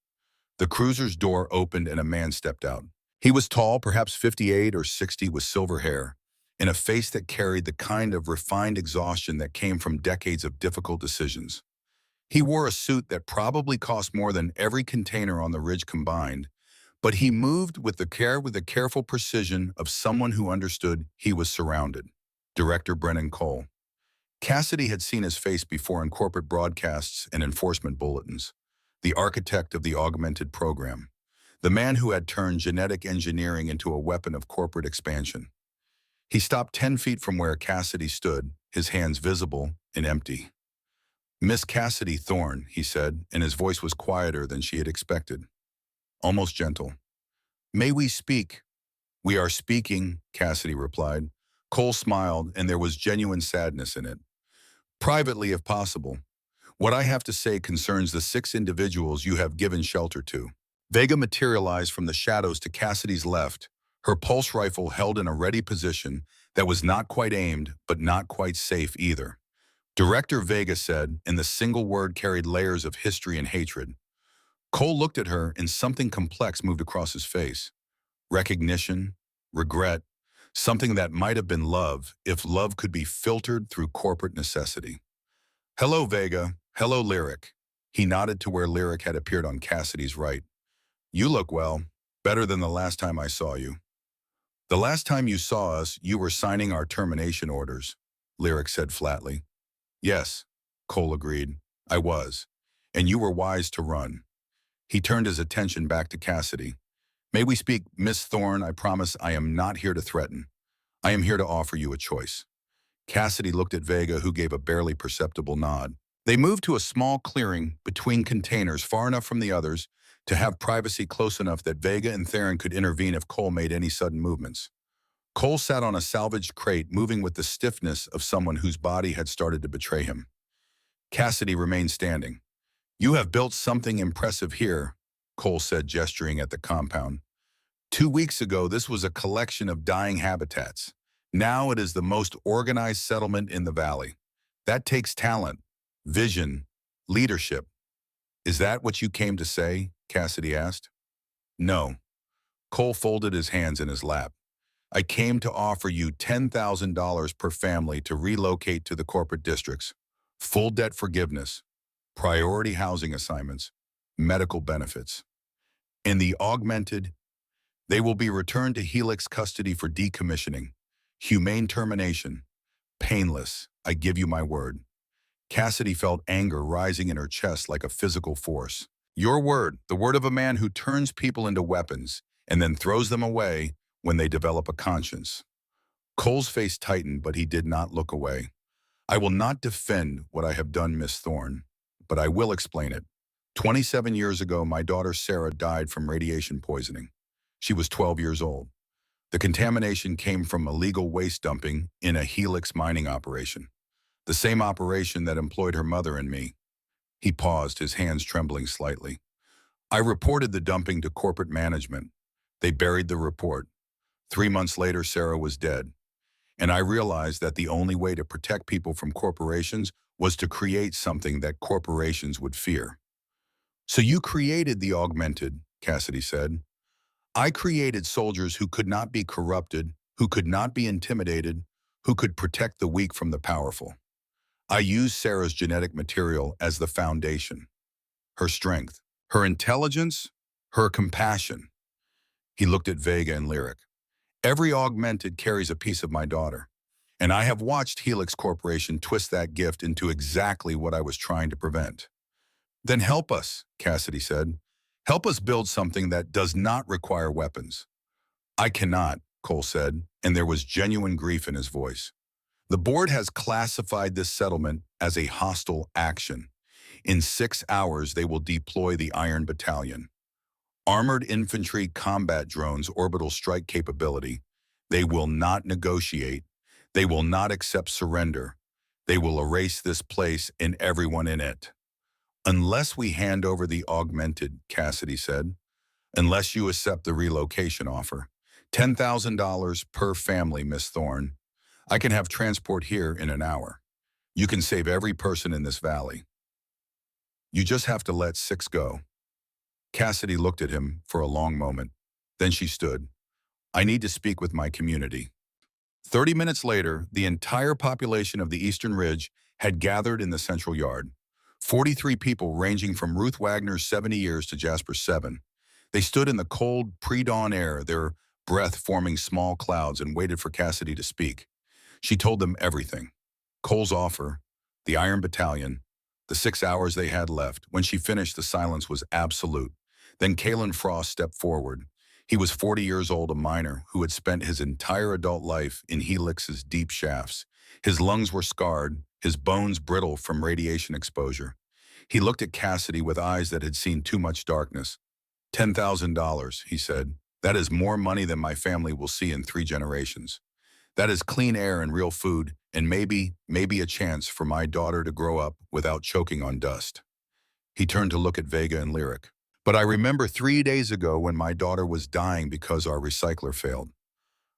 The cruiser's door opened and a man stepped out. He was tall, perhaps 58 or 60, with silver hair, and a face that carried the kind of refined exhaustion that came from decades of difficult decisions. He wore a suit that probably cost more than every container on the ridge combined, but he moved with the careful precision of someone who understood he was surrounded. Director Brennan Cole. Cassidy had seen his face before in corporate broadcasts and enforcement bulletins. The architect of the augmented program. The man who had turned genetic engineering into a weapon of corporate expansion. He stopped 10 feet from where Cassidy stood, his hands visible and empty. Miss Cassidy Thorne, he said, and his voice was quieter than she had expected. Almost gentle. May we speak? We are speaking, Cassidy replied. Cole smiled, and there was genuine sadness in it. Privately, if possible. What I have to say concerns the 6 individuals you have given shelter to. Vega materialized from the shadows to Cassidy's left, her pulse rifle held in a ready position that was not quite aimed, but not quite safe either. Director Vega said, and the single word carried layers of history and hatred. Cole looked at her, and something complex moved across his face. Recognition, regret, something that might have been love, if love could be filtered through corporate necessity. Hello, Vega. Hello, Lyric. He nodded to where Lyric had appeared on Cassidy's right. You look well, better than the last time I saw you. The last time you saw us, you were signing our termination orders, Lyric said flatly. Yes, Cole agreed. I was. And you were wise to run. He turned his attention back to Cassidy. May we speak, Miss Thorne? I promise I am not here to threaten. I am here to offer you a choice. Cassidy looked at Vega, who gave a barely perceptible nod. They moved to a small clearing between containers far enough from the others to have privacy close enough that Vega and Theron could intervene if Cole made any sudden movements. Cole sat on a salvaged crate, moving with the stiffness of someone whose body had started to betray him. Cassidy remained standing. "You have built something impressive here," Cole said, gesturing at the compound. "2 weeks ago, this was a collection of dying habitats. Now it is the most organized settlement in the valley. That takes talent, vision, leadership." "Is that what you came to say?" Cassidy asked. "No." Cole folded his hands in his lap. "I came to offer you $10,000 per family to relocate to the corporate districts. Full debt forgiveness, priority housing assignments, medical benefits. In the augmented, they will be returned to Helix custody for decommissioning. Humane termination. Painless, I give you my word." Cassidy felt anger rising in her chest like a physical force. "Your word, the word of a man who turns people into weapons and then throws them away when they develop a conscience." Cole's face tightened, but he did not look away. "I will not defend what I have done, Miss Thorne, but I will explain it. 27 years ago, my daughter Sarah died from radiation poisoning. She was 12 years old. The contamination came from illegal waste dumping in a Helix mining operation, the same operation that employed her mother and me." He paused, his hands trembling slightly. "I reported the dumping to corporate management. They buried the report. 3 months later, Sarah was dead. And I realized that the only way to protect people from corporations was to create something that corporations would fear." "So you created the augmented," Cassidy said. "I created soldiers who could not be corrupted, who could not be intimidated, who could protect the weak from the powerful. I used Sarah's genetic material as the foundation, her strength, her intelligence, her compassion." He looked at Vega and Lyric. "Every augmented carries a piece of my daughter, and I have watched Helix Corporation twist that gift into exactly what I was trying to prevent." "Then help us," Cassidy said. "Help us build something that does not require weapons." "I cannot," Cole said, and there was genuine grief in his voice. "The board has classified this settlement as a hostile action. In 6 hours, they will deploy the Iron Battalion. Armored infantry combat drones, orbital strike capability. They will not negotiate. They will not accept surrender. They will erase this place and everyone in it. Unless we hand over the augmented," Cassidy said. "Unless you accept the relocation offer. $10,000 per family, Miss Thorne. I can have transport here in an hour. You can save every person in this valley. You just have to let 6 go." Cassidy looked at him for a long moment. Then she stood. "I need to speak with my community." 30 minutes later, the entire population of the Eastern Ridge had gathered in the central yard. 43 people ranging from Ruth Wagner's 70 years to Jasper's 7. They stood in the cold, pre-dawn air, their breath forming small clouds, and waited for Cassidy to speak. She told them everything. Cole's offer, the Iron Battalion, the 6 hours they had left. When she finished, the silence was absolute. Then Kalen Frost stepped forward. He was 40 years old, a miner who had spent his entire adult life in Helix's deep shafts. His lungs were scarred, his bones brittle from radiation exposure. He looked at Cassidy with eyes that had seen too much darkness. $10,000, he said. "That is more money than my family will see in 3 generations. That is clean air and real food, and maybe a chance for my daughter to grow up without choking on dust." He turned to look at Vega and Lyric. "But I remember 3 days ago when my daughter was dying because our recycler failed.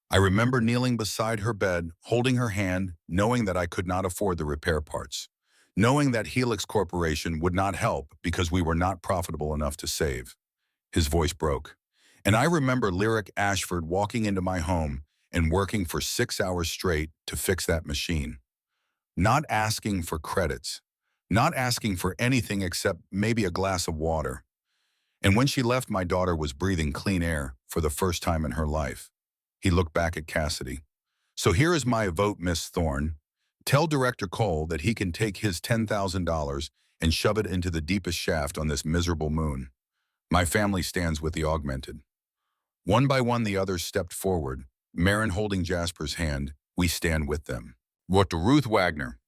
I remember kneeling beside her bed, holding her hand, knowing that I could not afford the repair parts, knowing that Helix Corporation would not help because we were not profitable enough to save." His voice broke. "And I remember Lyric Ashford walking into my home and working for 6 hours straight to fix that machine. Not asking for credits, not asking for anything except maybe a glass of water. And when she left, my daughter was breathing clean air for the first time in her life." He looked back at Cassidy. "So here is my vote, Miss Thorne. Tell Director Cole that he can take his $10,000 and shove it into the deepest shaft on this miserable moon. My family stands with the augmented." One by one, the others stepped forward, Marin holding Jasper's hand. "We stand with them." "What to Ruth Wagner?"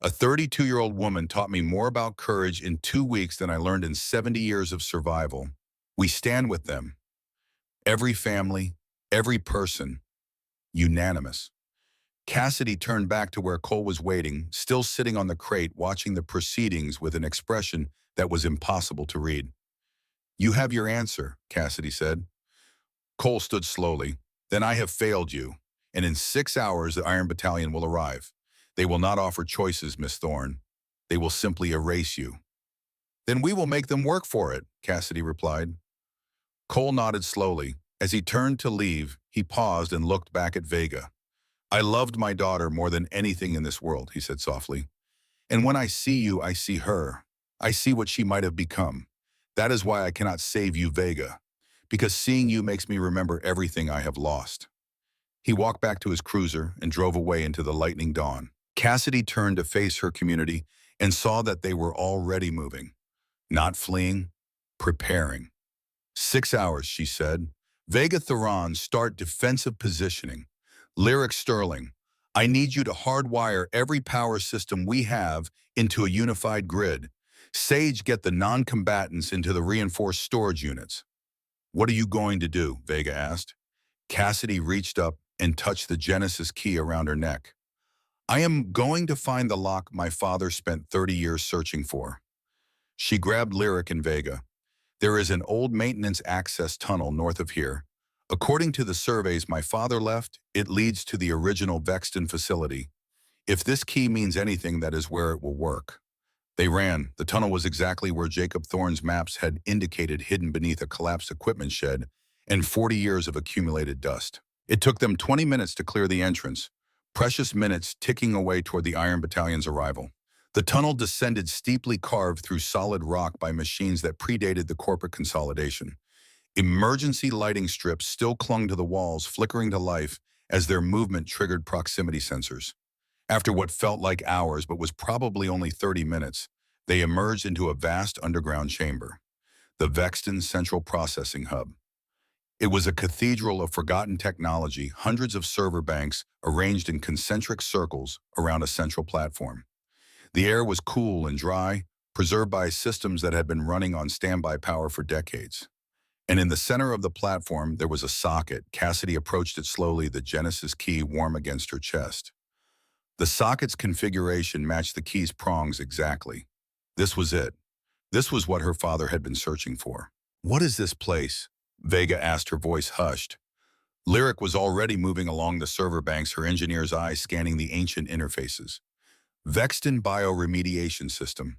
A 32-year-old woman taught me more about courage in 2 weeks than I learned in 70 years of survival. We stand with them. Every family, every person, unanimous. Cassidy turned back to where Cole was waiting, still sitting on the crate watching the proceedings with an expression that was impossible to read. "You have your answer," Cassidy said. Cole stood slowly. "Then I have failed you, and in 6 hours the Iron Battalion will arrive. They will not offer choices, Miss Thorne. They will simply erase you." "Then we will make them work for it," Cassidy replied. Cole nodded slowly. As he turned to leave, he paused and looked back at Vega. "I loved my daughter more than anything in this world," he said softly. "And when I see you, I see her. I see what she might have become. That is why I cannot save you, Vega, because seeing you makes me remember everything I have lost." He walked back to his cruiser and drove away into the lightning dawn. Cassidy turned to face her community and saw that they were already moving, not fleeing, preparing. "6 hours," she said. "Vega Theron, start defensive positioning. Lyric Sterling, I need you to hardwire every power system we have into a unified grid. Sage, get the non-combatants into the reinforced storage units." "What are you going to do?" Vega asked. Cassidy reached up and touched the Genesis key around her neck. "I am going to find the lock my father spent 30 years searching for." She grabbed Lyric and Vega. "There is an old maintenance access tunnel north of here. According to the surveys my father left, it leads to the original Vexton facility. If this key means anything, that is where it will work." They ran. The tunnel was exactly where Jacob Thorne's maps had indicated, hidden beneath a collapsed equipment shed and 40 years of accumulated dust. It took them 20 minutes to clear the entrance, precious minutes ticking away toward the Iron Battalion's arrival. The tunnel descended steeply, carved through solid rock by machines that predated the corporate consolidation. Emergency lighting strips still clung to the walls, flickering to life as their movement triggered proximity sensors. After what felt like hours but was probably only 30 minutes, they emerged into a vast underground chamber, the Vexton Central Processing Hub. It was a cathedral of forgotten technology, hundreds of server banks arranged in concentric circles around a central platform. The air was cool and dry, preserved by systems that had been running on standby power for decades. And in the center of the platform, there was a socket. Cassidy approached it slowly, the Genesis key warm against her chest. The socket's configuration matched the key's prongs exactly. This was it. This was what her father had been searching for. "What is this place?" Vega asked, her voice hushed. Lyric was already moving along the server banks, her engineer's eyes scanning the ancient interfaces. "Vexton Bioremediation System."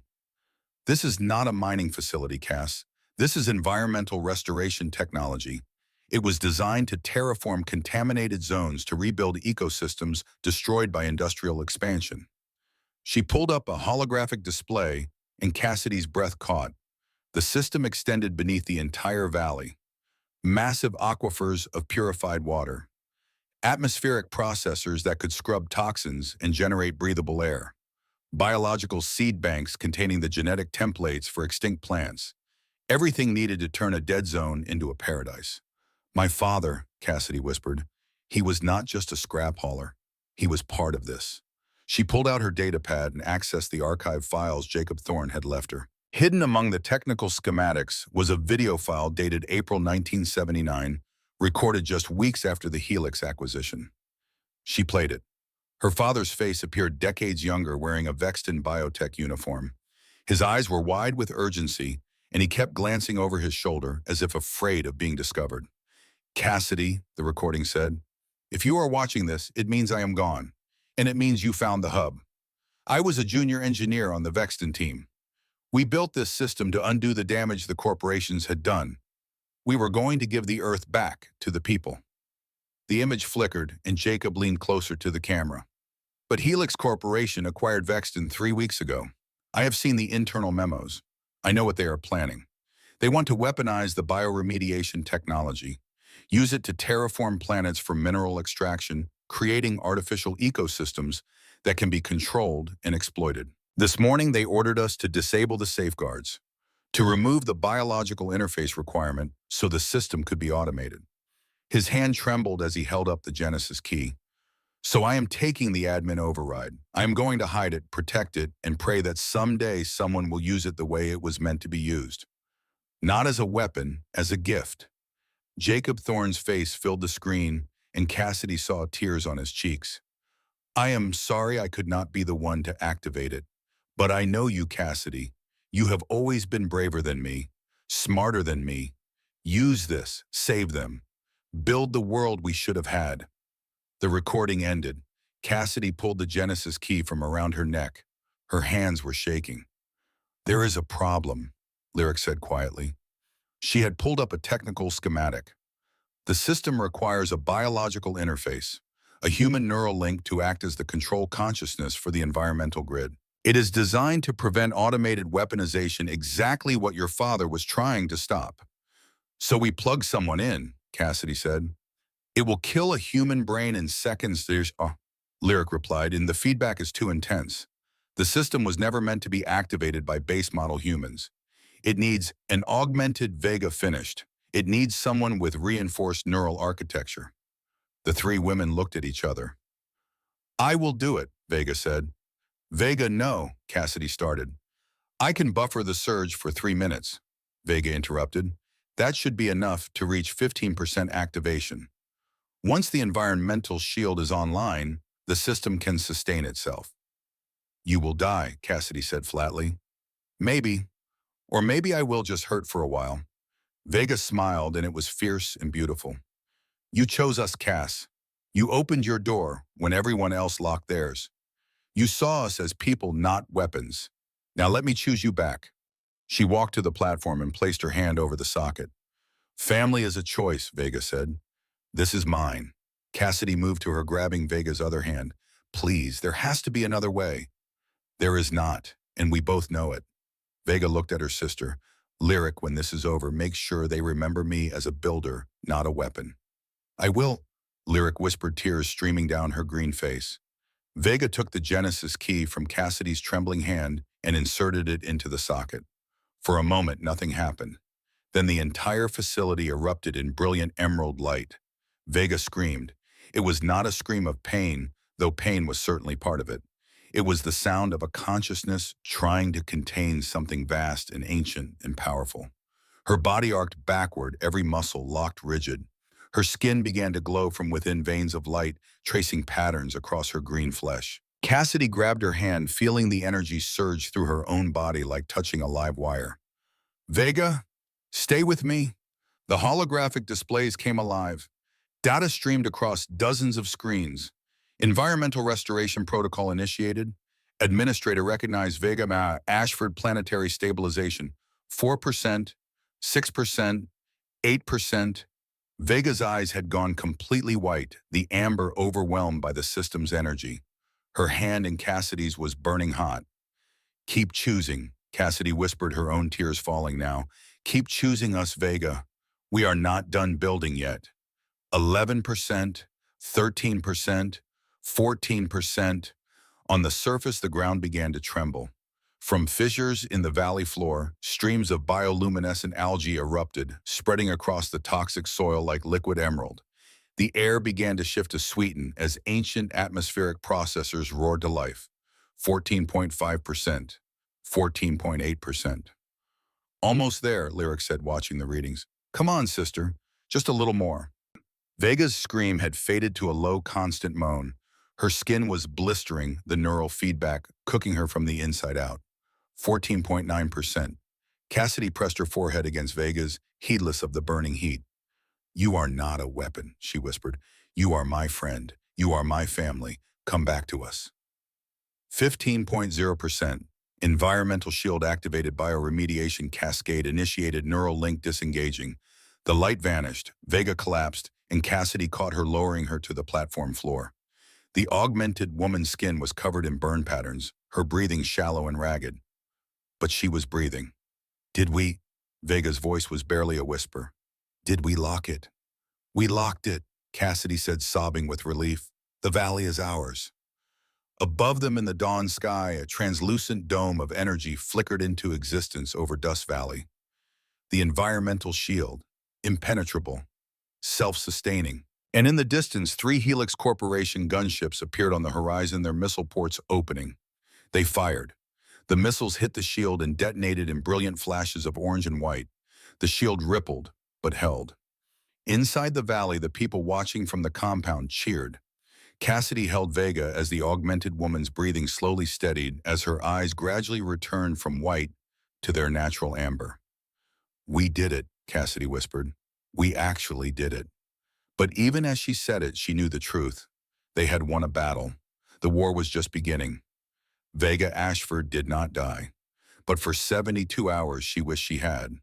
"This is not a mining facility, Cass. This is environmental restoration technology. It was designed to terraform contaminated zones to rebuild ecosystems destroyed by industrial expansion." She pulled up a holographic display, and Cassidy's breath caught. The system extended beneath the entire valley. Massive aquifers of purified water. Atmospheric processors that could scrub toxins and generate breathable air. Biological seed banks containing the genetic templates for extinct plants. Everything needed to turn a dead zone into a paradise. "My father," Cassidy whispered, "he was not just a scrap hauler. He was part of this." She pulled out her datapad and accessed the archive files Jacob Thorne had left her. Hidden among the technical schematics was a video file dated April 1979, recorded just weeks after the Helix acquisition. She played it. Her father's face appeared decades younger, wearing a Vexton biotech uniform. His eyes were wide with urgency, and he kept glancing over his shoulder as if afraid of being discovered. "Cassidy," the recording said, "if you are watching this, it means I am gone, and it means you found the hub. I was a junior engineer on the Vexton team. We built this system to undo the damage the corporations had done. We were going to give the Earth back to the people." The image flickered, and Jacob leaned closer to the camera. "But Helix Corporation acquired Vexton 3 weeks ago. I have seen the internal memos. I know what they are planning. They want to weaponize the bioremediation technology, use it to terraform planets for mineral extraction, creating artificial ecosystems that can be controlled and exploited. This morning, they ordered us to disable the safeguards, to remove the biological interface requirement so the system could be automated." His hand trembled as he held up the Genesis key. So I am taking the admin override. I am going to hide it, protect it, and pray that someday someone will use it the way it was meant to be used. Not as a weapon, as a gift. Jacob Thorne's face filled the screen, and Cassidy saw tears on his cheeks. I am sorry I could not be the one to activate it. But I know you, Cassidy. You have always been braver than me, smarter than me. Use this, save them. Build the world we should have had. The recording ended. Cassidy pulled the Genesis key from around her neck. Her hands were shaking. There is a problem, Lyric said quietly. She had pulled up a technical schematic. The system requires a biological interface, a human neural link to act as the control consciousness for the environmental grid. It is designed to prevent automated weaponization, exactly what your father was trying to stop. So we plug someone in, Cassidy said. It will kill a human brain in seconds. Lyric replied, and the feedback is too intense. The system was never meant to be activated by base model humans. It needs an augmented Vega finished. It needs someone with reinforced neural architecture. The three women looked at each other. I will do it, Vega said. Vega, no, Cassidy started. I can buffer the surge for 3 minutes, Vega interrupted. That should be enough to reach 15% activation. Once the environmental shield is online, the system can sustain itself. You will die, Cassidy said flatly. Maybe. Or maybe I will just hurt for a while. Vega smiled, and it was fierce and beautiful. You chose us, Cass. You opened your door when everyone else locked theirs. You saw us as people, not weapons. Now let me choose you back. She walked to the platform and placed her hand over the socket. Family is a choice, Vega said. This is mine. Cassidy moved to her, grabbing Vega's other hand. Please, there has to be another way. There is not, and we both know it. Vega looked at her sister. Lyric, when this is over, make sure they remember me as a builder, not a weapon. I will, Lyric whispered, tears streaming down her green face. Vega took the Genesis key from Cassidy's trembling hand and inserted it into the socket. For a moment, nothing happened. Then the entire facility erupted in brilliant emerald light. Vega screamed. It was not a scream of pain, though pain was certainly part of it. It was the sound of a consciousness trying to contain something vast and ancient and powerful. Her body arced backward, every muscle locked rigid. Her skin began to glow from within, veins of light tracing patterns across her green flesh. Cassidy grabbed her hand, feeling the energy surge through her own body like touching a live wire. Vega, stay with me. The holographic displays came alive. Data streamed across dozens of screens. Environmental restoration protocol initiated. Administrator recognized Vega Ashford planetary stabilization. 4%, 6%, 8%. Vega's eyes had gone completely white, the amber overwhelmed by the system's energy. Her hand in Cassidy's was burning hot. Keep choosing, Cassidy whispered, her own tears falling now. Keep choosing us, Vega. We are not done building yet. 11%, 13%, 14%. On the surface, the ground began to tremble. From fissures in the valley floor, streams of bioluminescent algae erupted, spreading across the toxic soil like liquid emerald. The air began to shift to sweeten as ancient atmospheric processors roared to life. 14.5%, 14.8%. Almost there, Lyric said, watching the readings. Come on, sister, just a little more. Vega's scream had faded to a low, constant moan. Her skin was blistering, the neural feedback cooking her from the inside out. 14.9%. Cassidy pressed her forehead against Vega's, heedless of the burning heat. You are not a weapon, she whispered. You are my friend. You are my family. Come back to us. 15.0%. Environmental shield activated, bioremediation cascade initiated, neural link disengaging. The light vanished, Vega collapsed, and Cassidy caught her, lowering her to the platform floor. The augmented woman's skin was covered in burn patterns, her breathing shallow and ragged. But she was breathing. Did we? Vega's voice was barely a whisper. Did we lock it? We locked it, Cassidy said, sobbing with relief. The valley is ours. Above them in the dawn sky, a translucent dome of energy flickered into existence over Dust Valley. The environmental shield, impenetrable, self-sustaining. And in the distance, 3 Helix Corporation gunships appeared on the horizon, their missile ports opening. They fired. The missiles hit the shield and detonated in brilliant flashes of orange and white. The shield rippled, but held. Inside the valley, the people watching from the compound cheered. Cassidy held Vega as the augmented woman's breathing slowly steadied as her eyes gradually returned from white to their natural amber. "We did it," Cassidy whispered. "We actually did it." But even as she said it, she knew the truth. They had won a battle. The war was just beginning. Vega Ashford did not die. But for 72 hours, she wished she had.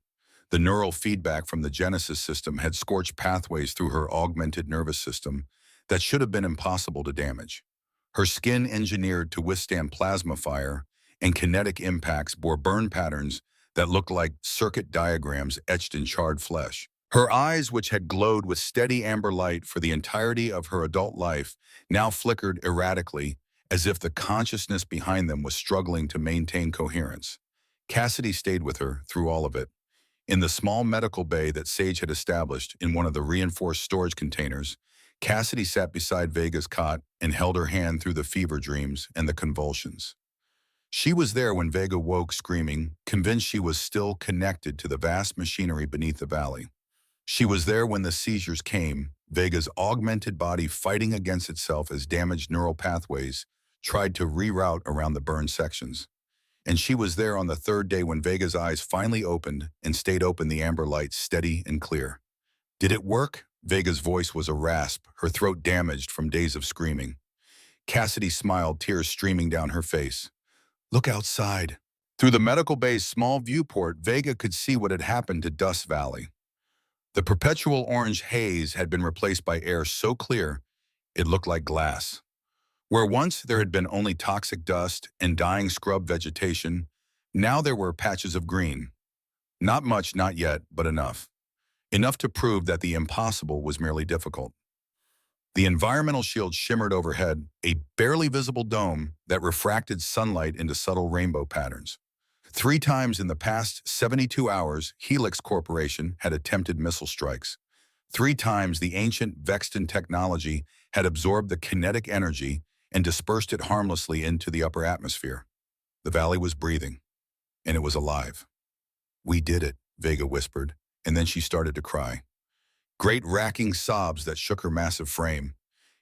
The neural feedback from the Genesis system had scorched pathways through her augmented nervous system that should have been impossible to damage. Her skin, engineered to withstand plasma fire and kinetic impacts, bore burn patterns that looked like circuit diagrams etched in charred flesh. Her eyes, which had glowed with steady amber light for the entirety of her adult life, now flickered erratically, as if the consciousness behind them was struggling to maintain coherence. Cassidy stayed with her through all of it. In the small medical bay that Sage had established in one of the reinforced storage containers, Cassidy sat beside Vega's cot and held her hand through the fever dreams and the convulsions. She was there when Vega woke screaming, convinced she was still connected to the vast machinery beneath the valley. She was there when the seizures came, Vega's augmented body fighting against itself as damaged neural pathways tried to reroute around the burned sections. And she was there on the third day when Vega's eyes finally opened and stayed open, the amber light steady and clear. Did it work? Vega's voice was a rasp, her throat damaged from days of screaming. Cassidy smiled, tears streaming down her face. "Look outside." Through the medical bay's small viewport, Vega could see what had happened to Dust Valley. The perpetual orange haze had been replaced by air so clear it looked like glass. Where once there had been only toxic dust and dying scrub vegetation, now there were patches of green. Not much, not yet, but enough. Enough to prove that the impossible was merely difficult. The environmental shield shimmered overhead, a barely visible dome that refracted sunlight into subtle rainbow patterns. 3 times in the past 72 hours, Helix Corporation had attempted missile strikes. 3 times the ancient Vexton technology had absorbed the kinetic energy and dispersed it harmlessly into the upper atmosphere. The valley was breathing, and it was alive. "We did it," Vega whispered, and then she started to cry. Great racking sobs that shook her massive frame.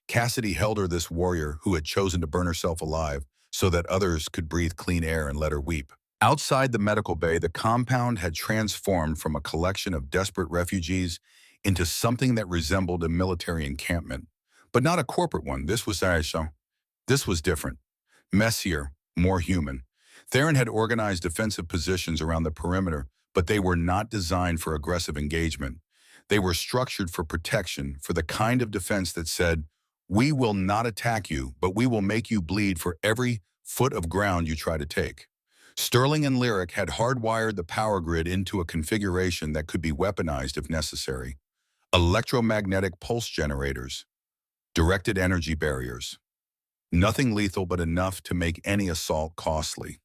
Cassidy held her, this warrior who had chosen to burn herself alive so that others could breathe clean air, and let her weep. Outside the medical bay, the compound had transformed from a collection of desperate refugees into something that resembled a military encampment. But not a corporate one. This was different. Messier, more human. Theron had organized defensive positions around the perimeter, but they were not designed for aggressive engagement. They were structured for protection, for the kind of defense that said, "We will not attack you, but we will make you bleed for every foot of ground you try to take." Sterling and Lyric had hardwired the power grid into a configuration that could be weaponized if necessary. Electromagnetic pulse generators, directed energy barriers. Nothing lethal, but enough to make any assault costly.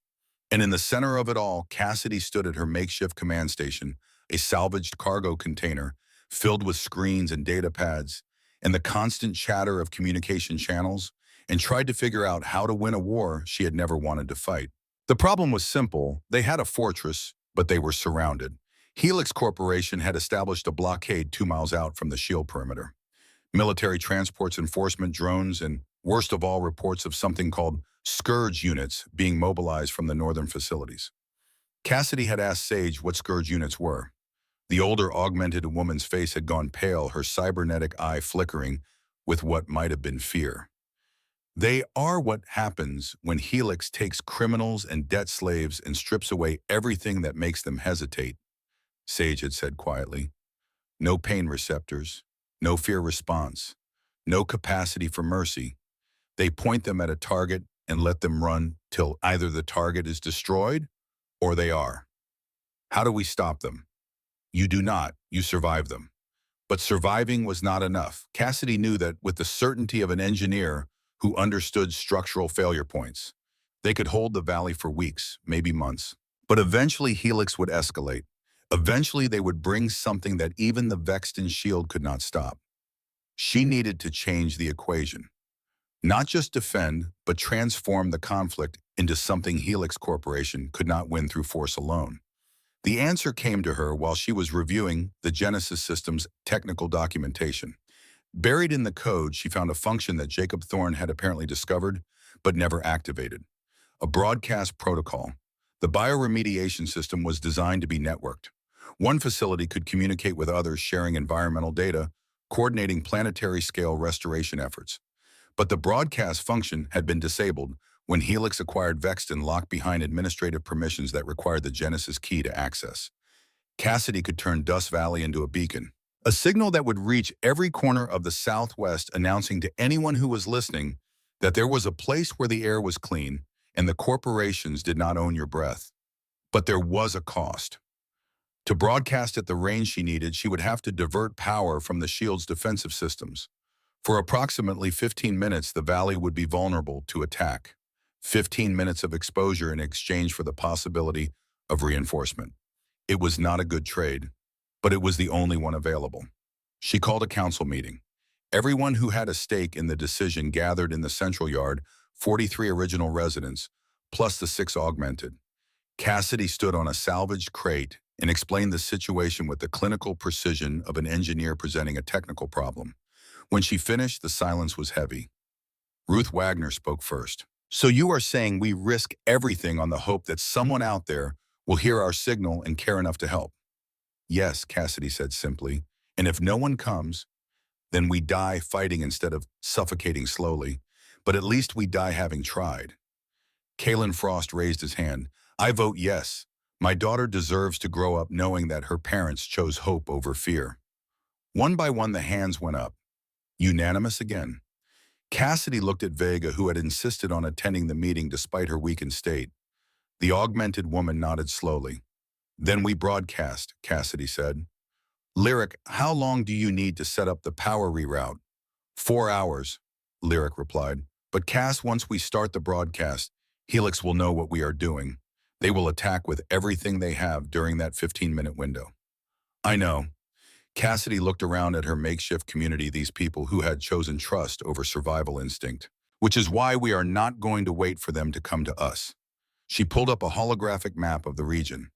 And in the center of it all, Cassidy stood at her makeshift command station, a salvaged cargo container filled with screens and data pads, and the constant chatter of communication channels, and tried to figure out how to win a war she had never wanted to fight. The problem was simple. They had a fortress, but they were surrounded. Helix Corporation had established a blockade 2 miles out from the shield perimeter. Military transports, enforcement drones, and worst of all, reports of something called Scourge units being mobilized from the northern facilities. Cassidy had asked Sage what Scourge units were. The older, augmented woman's face had gone pale, her cybernetic eye flickering with what might have been fear. "They are what happens when Helix takes criminals and debt slaves and strips away everything that makes them hesitate," Sage had said quietly. "No pain receptors, no fear response, no capacity for mercy. They point them at a target and let them run till either the target is destroyed or they are. How do we stop them? You do not, you survive them." But surviving was not enough. Cassidy knew that with the certainty of an engineer who understood structural failure points, they could hold the valley for weeks, maybe months. But eventually Helix would escalate. Eventually they would bring something that even the Vexton shield could not stop. She needed to change the equation. Not just defend, but transform the conflict into something Helix Corporation could not win through force alone. The answer came to her while she was reviewing the Genesis system's technical documentation. Buried in the code, she found a function that Jacob Thorne had apparently discovered, but never activated. A broadcast protocol. The bioremediation system was designed to be networked. One facility could communicate with others, sharing environmental data, coordinating planetary-scale restoration efforts. But the broadcast function had been disabled when Helix acquired Vexton, locked behind administrative permissions that required the Genesis key to access. Cassidy could turn Dust Valley into a beacon, a signal that would reach every corner of the Southwest, announcing to anyone who was listening that there was a place where the air was clean and the corporations did not own your breath. But there was a cost. To broadcast at the range she needed, she would have to divert power from the shield's defensive systems. For approximately 15 minutes, the valley would be vulnerable to attack. 15 minutes of exposure in exchange for the possibility of reinforcement. It was not a good trade, but it was the only one available. She called a council meeting. Everyone who had a stake in the decision gathered in the central yard, 43 original residents, plus the 6 augmented. Cassidy stood on a salvaged crate and explained the situation with the clinical precision of an engineer presenting a technical problem. When she finished, the silence was heavy. Ruth Wagner spoke first. "So you are saying we risk everything on the hope that someone out there will hear our signal and care enough to help?" "Yes," Cassidy said simply. "And if no one comes, then we die fighting instead of suffocating slowly. But at least we die having tried." Kalen Frost raised his hand. "I vote yes. My daughter deserves to grow up knowing that her parents chose hope over fear." One by one, the hands went up. Unanimous again. Cassidy looked at Vega, who had insisted on attending the meeting despite her weakened state. The augmented woman nodded slowly. "Then we broadcast," Cassidy said. "Lyric, how long do you need to set up the power reroute?" 4 hours, Lyric replied. "But Cass, once we start the broadcast, Helix will know what we are doing. They will attack with everything they have during that 15-minute window." "I know." Cassidy looked around at her makeshift community, these people who had chosen trust over survival instinct. "Which is why we are not going to wait for them to come to us." She pulled up a holographic map of the region.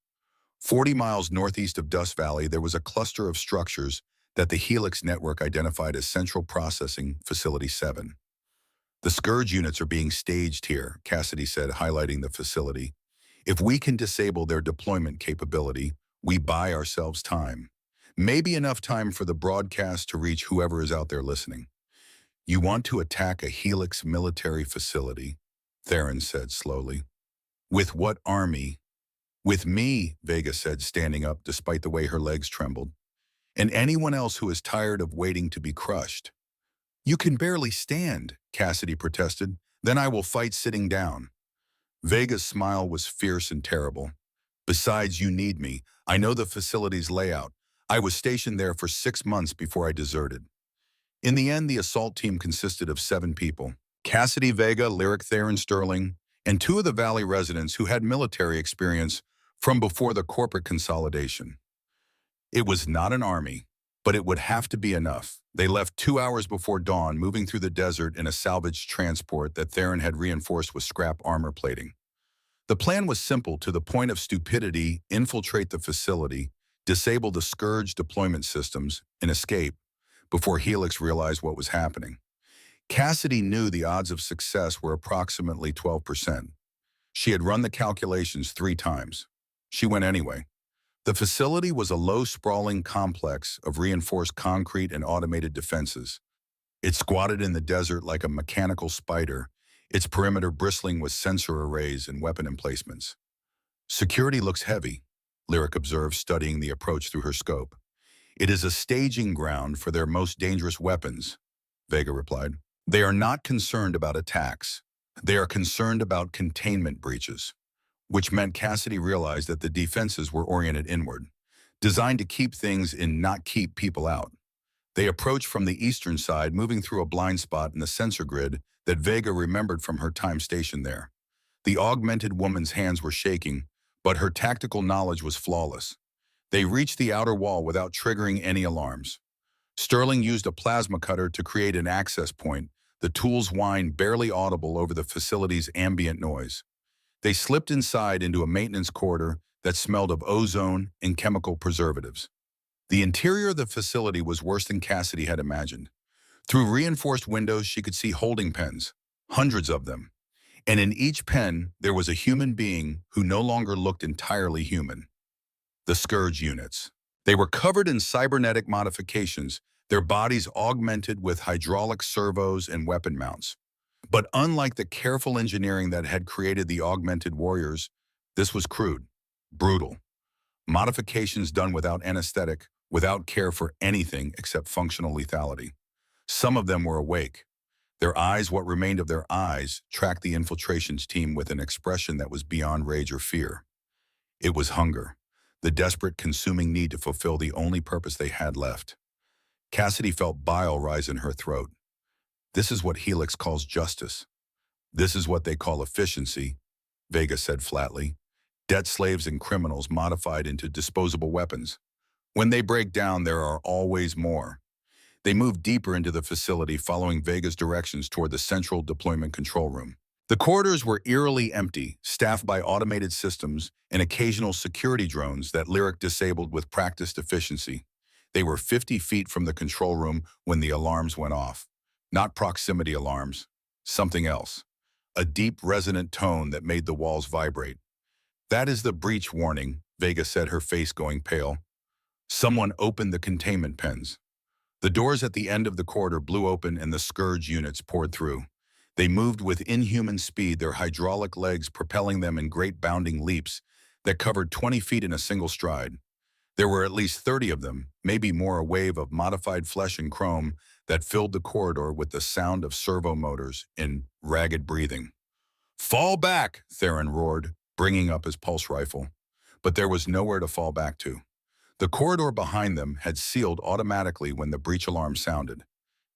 40 miles northeast of Dust Valley, there was a cluster of structures that the Helix network identified as Central Processing Facility 7. "The Scourge units are being staged here," Cassidy said, highlighting the facility. "If we can disable their deployment capability, we buy ourselves time. Maybe enough time for the broadcast to reach whoever is out there listening." "You want to attack a Helix military facility," Theron said slowly. "With what army?" "With me," Vega said, standing up despite the way her legs trembled. "And anyone else who is tired of waiting to be crushed." "You can barely stand," Cassidy protested. "Then I will fight sitting down." Vega's smile was fierce and terrible. "Besides, you need me. I know the facility's layout. I was stationed there for 6 months before I deserted." In the end, the assault team consisted of 7 people. Cassidy, Vega, Lyric, Theron Sterling, and 2 of the Valley residents who had military experience from before the corporate consolidation. It was not an army, but it would have to be enough. They left 2 hours before dawn, moving through the desert in a salvaged transport that Theron had reinforced with scrap armor plating. The plan was simple to the point of stupidity: infiltrate the facility, disable the Scourge deployment systems, and escape before Helix realized what was happening. Cassidy knew the odds of success were approximately 12%. She had run the calculations 3 times. She went anyway. The facility was a low, sprawling complex of reinforced concrete and automated defenses. It squatted in the desert like a mechanical spider, its perimeter bristling with sensor arrays and weapon emplacements. "Security looks heavy," Lyric observed, studying the approach through her scope. "It is a staging ground for their most dangerous weapons," Vega replied. "They are not concerned about attacks. They are concerned about containment breaches," which meant Cassidy realized that the defenses were oriented inward, designed to keep things in, not keep people out. They approached from the eastern side, moving through a blind spot in the sensor grid that Vega remembered from her time stationed there. The augmented woman's hands were shaking, but her tactical knowledge was flawless. They reached the outer wall without triggering any alarms. Sterling used a plasma cutter to create an access point, the tool's whine barely audible over the facility's ambient noise. They slipped inside into a maintenance corridor that smelled of ozone and chemical preservatives. The interior of the facility was worse than Cassidy had imagined. Through reinforced windows, she could see holding pens, hundreds of them. And in each pen, there was a human being who no longer looked entirely human. The Scourge units. They were covered in cybernetic modifications, their bodies augmented with hydraulic servos and weapon mounts. But unlike the careful engineering that had created the augmented warriors, this was crude, brutal. Modifications done without anesthetic, without care for anything except functional lethality. Some of them were awake. Their eyes, what remained of their eyes, tracked the infiltrations team with an expression that was beyond rage or fear. It was hunger, the desperate, consuming need to fulfill the only purpose they had left. Cassidy felt bile rise in her throat. This is what Helix calls justice. This is what they call efficiency, Vega said flatly. Debt slaves and criminals modified into disposable weapons. When they break down, there are always more. They moved deeper into the facility, following Vega's directions toward the central deployment control room. The corridors were eerily empty, staffed by automated systems and occasional security drones that Lyric disabled with practiced efficiency. They were 50 feet from the control room when the alarms went off. Not proximity alarms, something else. A deep, resonant tone that made the walls vibrate. That is the breach warning, Vega said, her face going pale. Someone opened the containment pens. The doors at the end of the corridor blew open and the Scourge units poured through. They moved with inhuman speed, their hydraulic legs propelling them in great bounding leaps that covered 20 feet in a single stride. There were at least 30 of them, maybe more, a wave of modified flesh and chrome that filled the corridor with the sound of servo motors in ragged breathing. "Fall back!" Theron roared, bringing up his pulse rifle. But there was nowhere to fall back to. The corridor behind them had sealed automatically when the breach alarm sounded.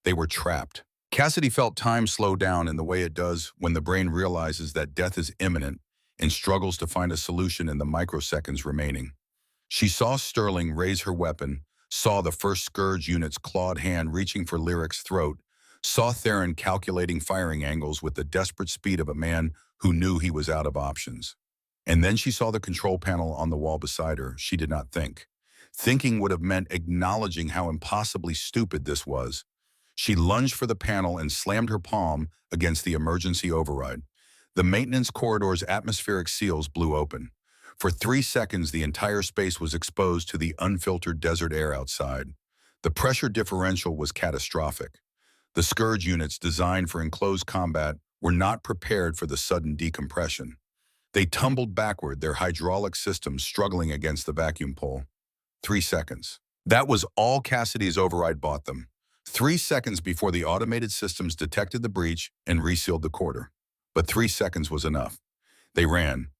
They were trapped. Cassidy felt time slow down in the way it does when the brain realizes that death is imminent and struggles to find a solution in the microseconds remaining. She saw Sterling raise her weapon, saw the first Scourge unit's clawed hand reaching for Lyric's throat, saw Theron calculating firing angles with the desperate speed of a man who knew he was out of options. And then she saw the control panel on the wall beside her. She did not think. Thinking would have meant acknowledging how impossibly stupid this was. She lunged for the panel and slammed her palm against the emergency override. The maintenance corridor's atmospheric seals blew open. For 3 seconds, the entire space was exposed to the unfiltered desert air outside. The pressure differential was catastrophic. The Scourge units designed for enclosed combat were not prepared for the sudden decompression. They tumbled backward, their hydraulic systems struggling against the vacuum pole. 3 seconds. That was all Cassidy's override bought them. 3 seconds before the automated systems detected the breach and resealed the corridor. But 3 seconds was enough. They ran.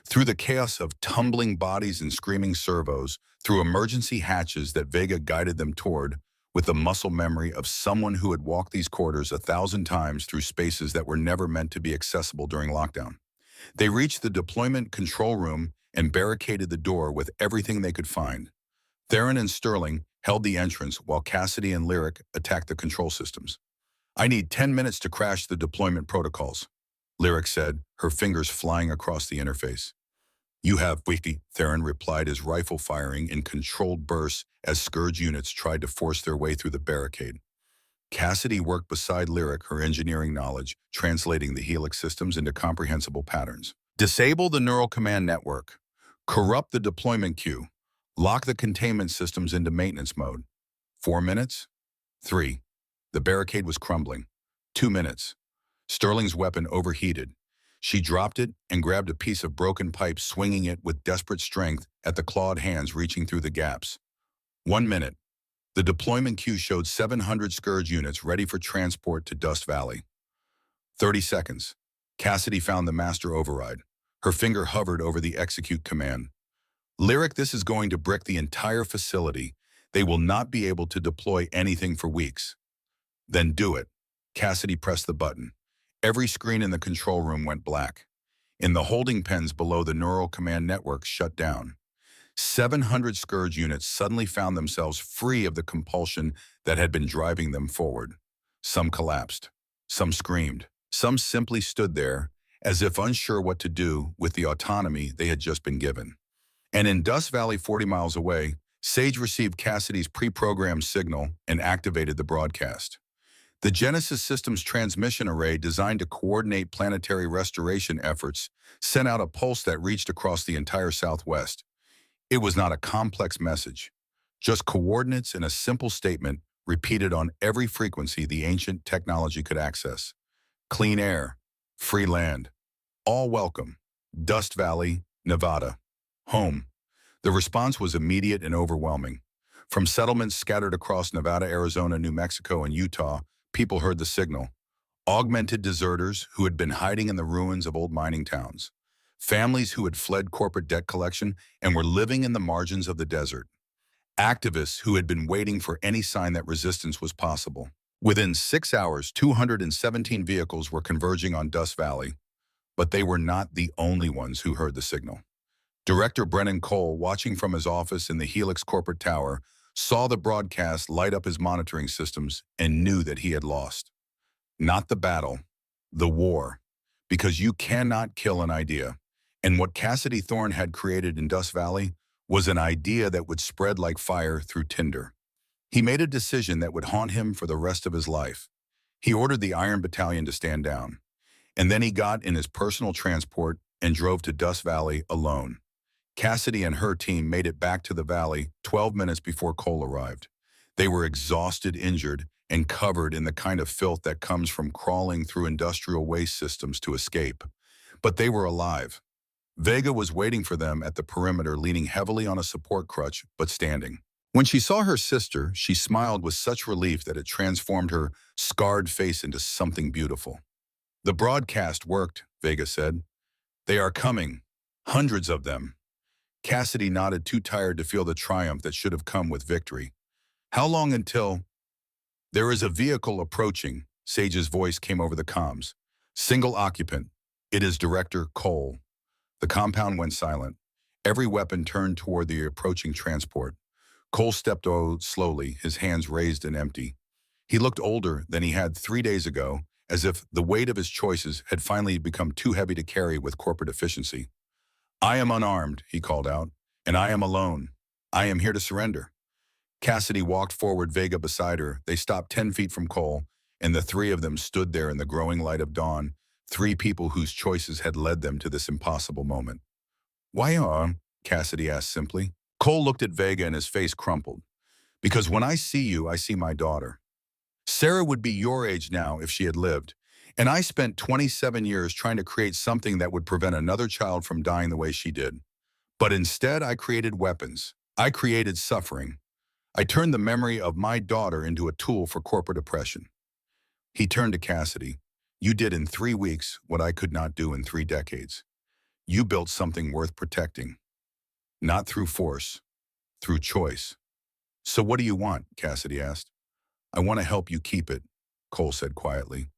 Through the chaos of tumbling bodies and screaming servos, through emergency hatches that Vega guided them toward, with the muscle memory of someone who had walked these corridors 1,000 times through spaces that were never meant to be accessible during lockdown. They reached the deployment control room and barricaded the door with everything they could find. Theron and Sterling held the entrance while Cassidy and Lyric attacked the control systems. "I need 10 minutes to crash the deployment protocols," Lyric said, her fingers flying across the interface. "You have, Wiki," Theron replied, his rifle firing in controlled bursts as Scourge units tried to force their way through the barricade. Cassidy worked beside Lyric, her engineering knowledge, translating the Helix systems into comprehensible patterns. Disable the neural command network. Corrupt the deployment queue. Lock the containment systems into maintenance mode. 4 minutes? 3. The barricade was crumbling. 2 minutes. Sterling's weapon overheated. She dropped it and grabbed a piece of broken pipe, swinging it with desperate strength at the clawed hands reaching through the gaps. 1 minute. The deployment queue showed 700 Scourge units ready for transport to Dust Valley. 30 seconds. Cassidy found the master override. Her finger hovered over the execute command. "Lyric, this is going to brick the entire facility. They will not be able to deploy anything for weeks." "Then do it." Cassidy pressed the button. Every screen in the control room went black. In the holding pens below, the neural command network shut down. 700 Scourge units suddenly found themselves free of the compulsion that had been driving them forward. Some collapsed. Some screamed. Some simply stood there, as if unsure what to do with the autonomy they had just been given. And in Dust Valley, 40 miles away, Sage received Cassidy's pre-programmed signal and activated the broadcast. The Genesis Systems transmission array, designed to coordinate planetary restoration efforts, sent out a pulse that reached across the entire Southwest. It was not a complex message, just coordinates and a simple statement repeated on every frequency the ancient technology could access. Clean air, free land, all welcome. Dust Valley, Nevada. Home. The response was immediate and overwhelming. From settlements scattered across Nevada, Arizona, New Mexico, and Utah, people heard the signal. Augmented deserters who had been hiding in the ruins of old mining towns. Families who had fled corporate debt collection and were living in the margins of the desert. Activists who had been waiting for any sign that resistance was possible. Within 6 hours, 217 vehicles were converging on Dust Valley, but they were not the only ones who heard the signal. Director Brennan Cole, watching from his office in the Helix corporate tower, saw the broadcast light up his monitoring systems and knew that he had lost. Not the battle, the war, because you cannot kill an idea. And what Cassidy Thorne had created in Dust Valley was an idea that would spread like fire through tinder. He made a decision that would haunt him for the rest of his life. He ordered the Iron Battalion to stand down, and then he got in his personal transport and drove to Dust Valley alone. Cassidy and her team made it back to the valley 12 minutes before Cole arrived. They were exhausted, injured, and covered in the kind of filth that comes from crawling through industrial waste systems to escape. But they were alive. Vega was waiting for them at the perimeter, leaning heavily on a support crutch, but standing. When she saw her sister, she smiled with such relief that it transformed her scarred face into something beautiful. "The broadcast worked," Vega said. "They are coming. Hundreds of them." Cassidy nodded, too tired to feel the triumph that should have come with victory. "How long until—" "There is a vehicle approaching," Sage's voice came over the comms. "Single occupant. It is Director Cole." The compound went silent. Every weapon turned toward the approaching transport. Cole stepped out slowly, his hands raised and empty. He looked older than he had 3 days ago, as if the weight of his choices had finally become too heavy to carry with corporate efficiency. "I am unarmed," he called out, "and I am alone. I am here to surrender." Cassidy walked forward, Vega beside her. They stopped 10 feet from Cole, and the three of them stood there in the growing light of dawn, three people whose choices had led them to this impossible moment. "Why are?" Cassidy asked simply. Cole looked at Vega and his face crumpled. "Because when I see you, I see my daughter. Sarah would be your age now if she had lived, and I spent 27 years trying to create something that would prevent another child from dying the way she did. But instead, I created weapons. I created suffering. I turned the memory of my daughter into a tool for corporate oppression." He turned to Cassidy. "You did in 3 weeks what I could not do in 3 decades. You built something worth protecting. Not through force, through choice." "So what do you want?" Cassidy asked. "I want to help you keep it," Cole said quietly.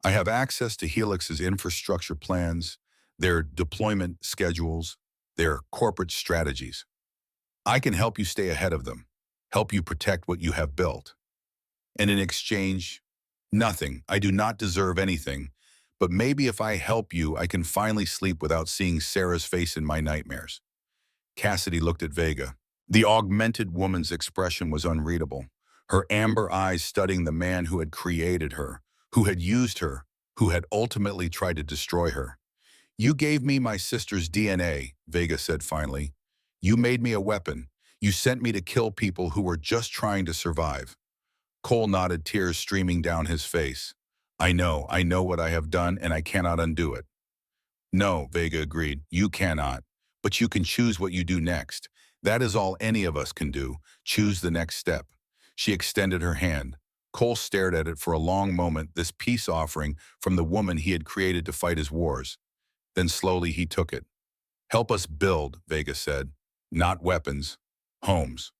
"I have access to Helix's infrastructure plans, their deployment schedules, their corporate strategies. I can help you stay ahead of them, help you protect what you have built. And in exchange, nothing. I do not deserve anything, but maybe if I help you, I can finally sleep without seeing Sarah's face in my nightmares." Cassidy looked at Vega. The augmented woman's expression was unreadable, her amber eyes studying the man who had created her, who had used her, who had ultimately tried to destroy her. "You gave me my sister's DNA," Vega said finally. "You made me a weapon. You sent me to kill people who were just trying to survive." Cole nodded, tears streaming down his face. I know what I have done, and I cannot undo it." "No," Vega agreed, "you cannot. But you can choose what you do next. That is all any of us can do, choose the next step." She extended her hand. Cole stared at it for a long moment, this peace offering from the woman he had created to fight his wars. Then slowly he took it. "Help us build," Vega said. "Not weapons. Homes."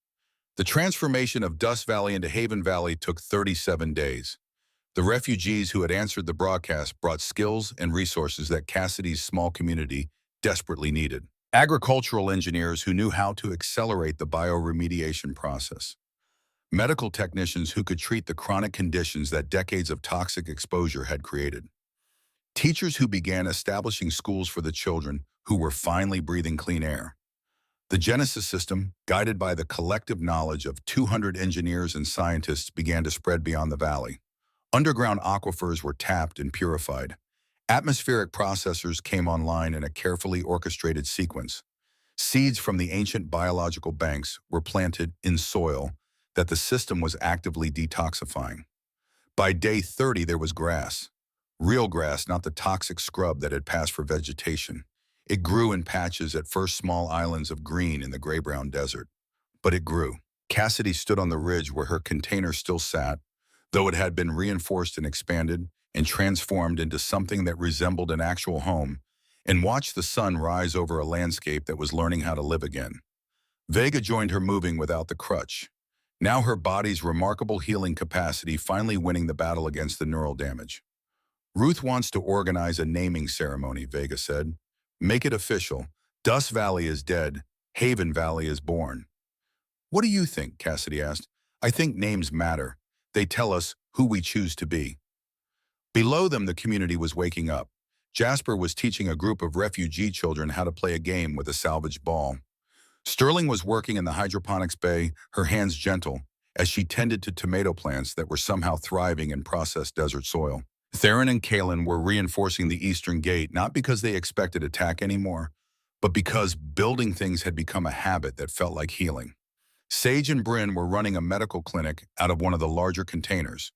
The transformation of Dust Valley into Haven Valley took 37 days. The refugees who had answered the broadcast brought skills and resources that Cassidy's small community desperately needed. agricultural engineers who knew how to accelerate the bioremediation process, medical technicians who could treat the chronic conditions that decades of toxic exposure had created, teachers who began establishing schools for the children who were finally breathing clean air. The Genesis system, guided by the collective knowledge of 200 engineers and scientists, began to spread beyond the valley. Underground aquifers were tapped and purified. Atmospheric processors came online in a carefully orchestrated sequence. Seeds from the ancient biological banks were planted in soil that the system was actively detoxifying. By day 30, there was grass. Real grass, not the toxic scrub that had passed for vegetation. It grew in patches, at first small islands of green in the gray-brown desert. But it grew. Cassidy stood on the ridge where her container still sat, though it had been reinforced and expanded and transformed into something that resembled an actual home, and watched the sun rise over a landscape that was learning how to live again. Vega joined her, moving without the crutch. Now her body's remarkable healing capacity finally winning the battle against the neural damage. Ruth wants to organize a naming ceremony, Vega said. Make it official. Dust Valley is dead. Haven Valley is born. What do you think? Cassidy asked. I think names matter. They tell us who we choose to be. Below them, the community was waking up. Jasper was teaching a group of refugee children how to play a game with a salvaged ball. Sterling was working in the hydroponics bay, her hands gentle, as she tended to tomato plants that were somehow thriving in processed desert soil. Theron and Kalen were reinforcing the eastern gate, not because they expected attack anymore, but because building things had become a habit that felt like healing. Sage and Bryn were running a medical clinic out of one of the larger containers.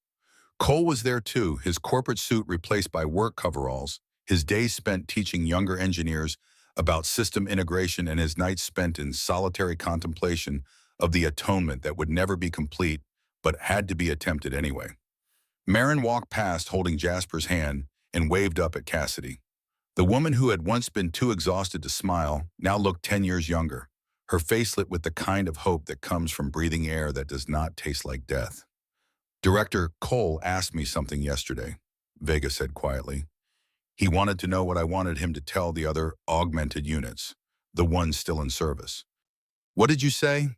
Cole was there too, his corporate suit replaced by work coveralls, his days spent teaching younger engineers about system integration and his nights spent in solitary contemplation of the atonement that would never be complete, but had to be attempted anyway. Marin walked past holding Jasper's hand and waved up at Cassidy. The woman who had once been too exhausted to smile now looked 10 years younger, her face lit with the kind of hope that comes from breathing air that does not taste like death. Director Cole asked me something yesterday, Vega said quietly. He wanted to know what I wanted him to tell the other augmented units, the ones still in service. What did you say?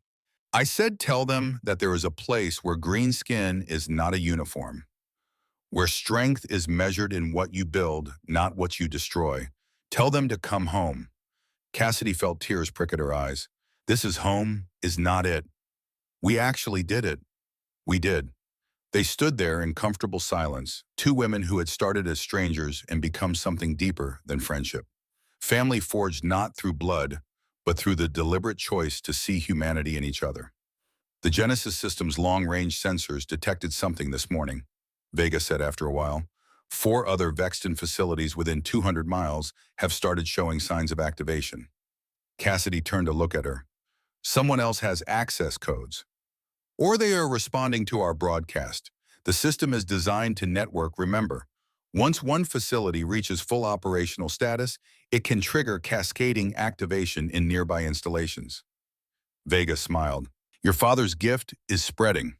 I said tell them that there is a place where green skin is not a uniform, where strength is measured in what you build, not what you destroy. Tell them to come home. Cassidy felt tears prick at her eyes. This is home, is not it. We actually did it. We did. They stood there in comfortable silence, two women who had started as strangers and become something deeper than friendship. Family forged not through blood, but through the deliberate choice to see humanity in each other. The Genesis system's long-range sensors detected something this morning, Vega said after a while. 4 other Vexton facilities within 200 miles have started showing signs of activation. Cassidy turned to look at her. Someone else has access codes. Or they are responding to our broadcast. The system is designed to network, remember. Once one facility reaches full operational status, it can trigger cascading activation in nearby installations. Vega smiled. Your father's gift is spreading.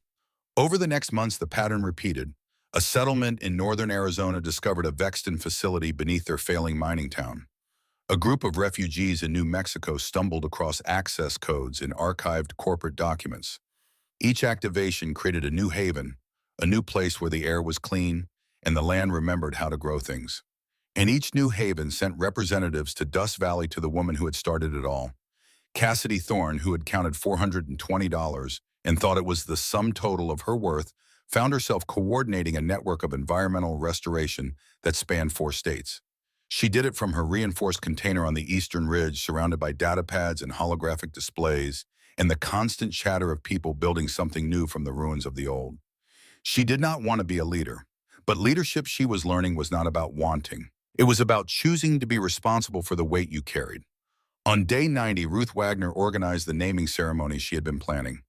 Over the next months, the pattern repeated. A settlement in northern Arizona discovered a Vexton facility beneath their failing mining town. A group of refugees in New Mexico stumbled across access codes in archived corporate documents. Each activation created a new haven, a new place where the air was clean and the land remembered how to grow things. And each new haven sent representatives to Dust Valley, to the woman who had started it all. Cassidy Thorne, who had counted $420 and thought it was the sum total of her worth, found herself coordinating a network of environmental restoration that spanned 4 states. She did it from her reinforced container on the eastern ridge, surrounded by data pads and holographic displays, and the constant chatter of people building something new from the ruins of the old. She did not want to be a leader, but leadership, she was learning, was not about wanting. It was about choosing to be responsible for the weight you carried. On day 90, Ruth Wagner organized the naming ceremony she had been planning.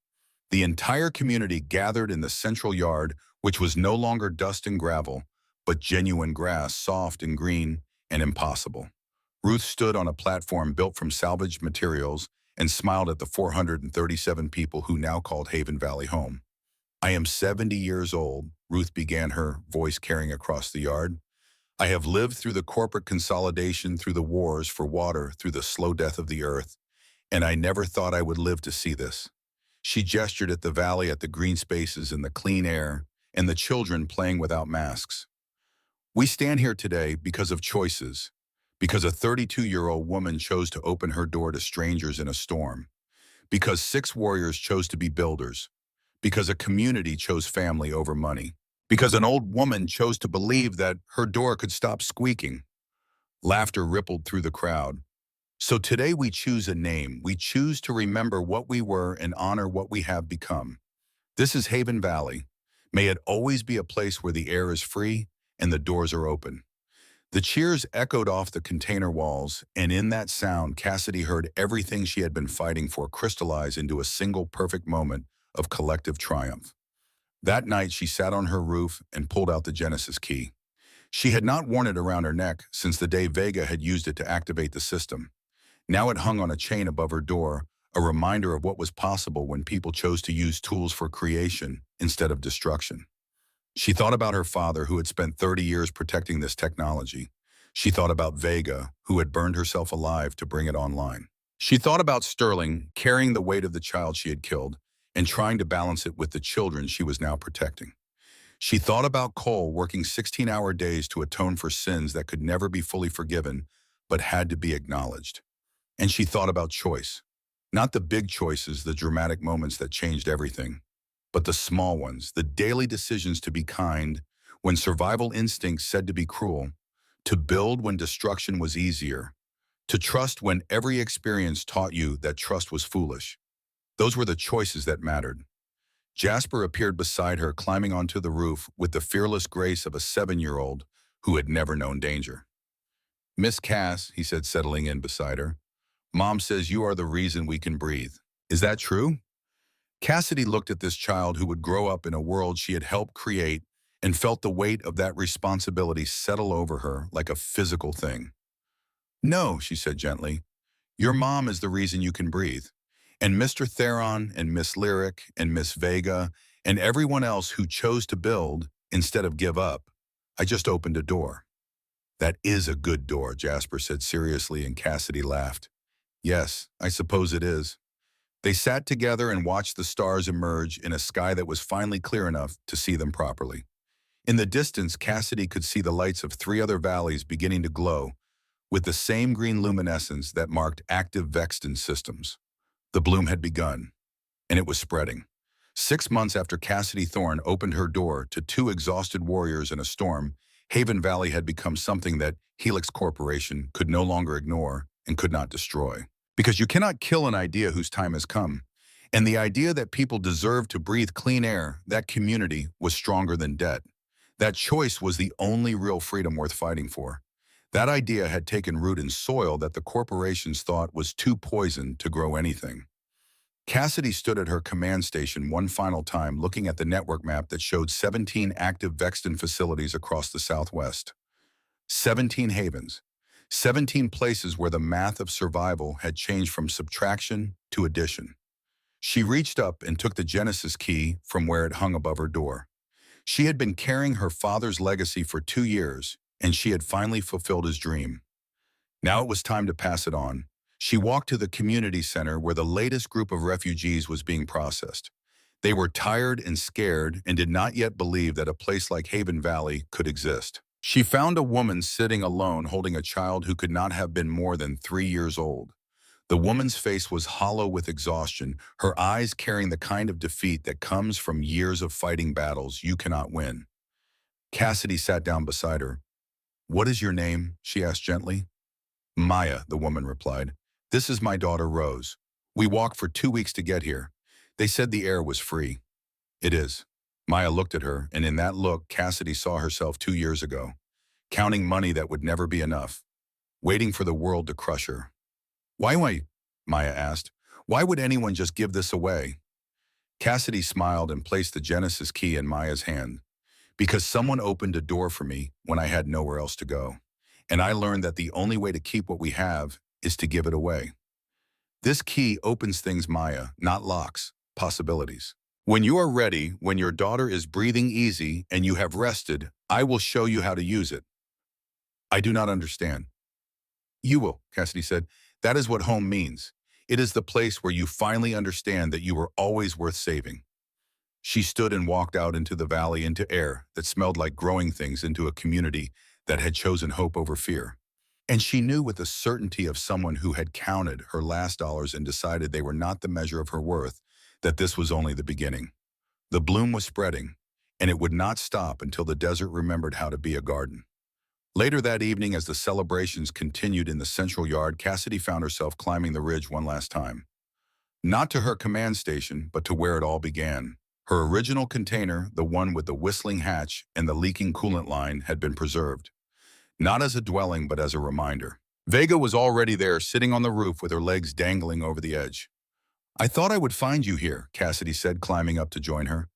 The entire community gathered in the central yard, which was no longer dust and gravel, but genuine grass, soft and green and impossible. Ruth stood on a platform built from salvaged materials and smiled at the 437 people who now called Haven Valley home. I am 70 years old, Ruth began, her voice carrying across the yard. I have lived through the corporate consolidation, through the wars for water, through the slow death of the earth, and I never thought I would live to see this. She gestured at the valley, at the green spaces and the clean air, and the children playing without masks. We stand here today because of choices, because a 32-year-old woman chose to open her door to strangers in a storm, because 6 warriors chose to be builders, because a community chose family over money, because an old woman chose to believe that her door could stop squeaking. Laughter rippled through the crowd. So today we choose a name. We choose to remember what we were and honor what we have become. This is Haven Valley. May it always be a place where the air is free and the doors are open. The cheers echoed off the container walls, and in that sound, Cassidy heard everything she had been fighting for crystallize into a single perfect moment of collective triumph. That night, she sat on her roof and pulled out the Genesis key. She had not worn it around her neck since the day Vega had used it to activate the system. Now it hung on a chain above her door, a reminder of what was possible when people chose to use tools for creation instead of destruction. She thought about her father, who had spent 30 years protecting this technology. She thought about Vega, who had burned herself alive to bring it online. She thought about Sterling, carrying the weight of the child she had killed and trying to balance it with the children she was now protecting. She thought about Cole, working 16-hour days to atone for sins that could never be fully forgiven but had to be acknowledged. And she thought about choice. Not the big choices, the dramatic moments that changed everything, but the small ones, the daily decisions to be kind when survival instincts said to be cruel, to build when destruction was easier, to trust when every experience taught you that trust was foolish. Those were the choices that mattered. Jasper appeared beside her, climbing onto the roof with the fearless grace of a 7-year-old who had never known danger. "Miss Cass," he said, settling in beside her, "Mom says you are the reason we can breathe. Is that true?" Cassidy looked at this child who would grow up in a world she had helped create and felt the weight of that responsibility settle over her like a physical thing. "No," she said gently. "Your mom is the reason you can breathe. And Mr. Theron and Miss Lyric and Miss Vega and everyone else who chose to build instead of give up, I just opened a door." "That is a good door," Jasper said seriously, and Cassidy laughed. "Yes, I suppose it is." They sat together and watched the stars emerge in a sky that was finally clear enough to see them properly. In the distance, Cassidy could see the lights of 3 other valleys beginning to glow with the same green luminescence that marked active Vexton systems. The bloom had begun, and it was spreading. 6 months after Cassidy Thorne opened her door to 2 exhausted warriors in a storm, Haven Valley had become something that Helix Corporation could no longer ignore and could not destroy. Because you cannot kill an idea whose time has come. And the idea that people deserve to breathe clean air, that community, was stronger than debt. That choice was the only real freedom worth fighting for. That idea had taken root in soil that the corporations thought was too poisoned to grow anything. Cassidy stood at her command station one final time, looking at the network map that showed 17 active Vexton facilities across the Southwest. 17 havens. 17 places where the math of survival had changed from subtraction to addition. She reached up and took the Genesis key from where it hung above her door. She had been carrying her father's legacy for 2 years, and she had finally fulfilled his dream. Now it was time to pass it on. She walked to the community center where the latest group of refugees was being processed. They were tired and scared and did not yet believe that a place like Haven Valley could exist. She found a woman sitting alone holding a child who could not have been more than 3 years old. The woman's face was hollow with exhaustion, her eyes carrying the kind of defeat that comes from years of fighting battles you cannot win. Cassidy sat down beside her. "What is your name?" she asked gently. "Maya," the woman replied. "This is my daughter Rose. We walked for 2 weeks to get here. They said the air was free." "It is." Maya looked at her, and in that look, Cassidy saw herself 2 years ago, counting money that would never be enough, waiting for the world to crush her. Why, Maya asked. "Why would anyone just give this away?" Cassidy smiled and placed the Genesis key in Maya's hand. "Because someone opened a door for me when I had nowhere else to go. And I learned that the only way to keep what we have is to give it away. This key opens things, Maya, not locks, possibilities. When you are ready, when your daughter is breathing easy and you have rested, I will show you how to use it." I do not understand. You will, Cassidy said. That is what home means. It is the place where you finally understand that you were always worth saving. She stood and walked out into the valley, into air that smelled like growing things, into a community that had chosen hope over fear. And she knew with the certainty of someone who had counted her last dollars and decided they were not the measure of her worth, that this was only the beginning. The bloom was spreading, and it would not stop until the desert remembered how to be a garden. Later that evening, as the celebrations continued in the central yard, Cassidy found herself climbing the ridge one last time. Not to her command station, but to where it all began. Her original container, the one with the whistling hatch and the leaking coolant line, had been preserved. Not as a dwelling, but as a reminder. Vega was already there, sitting on the roof with her legs dangling over the edge. I thought I would find you here, Cassidy said, climbing up to join her.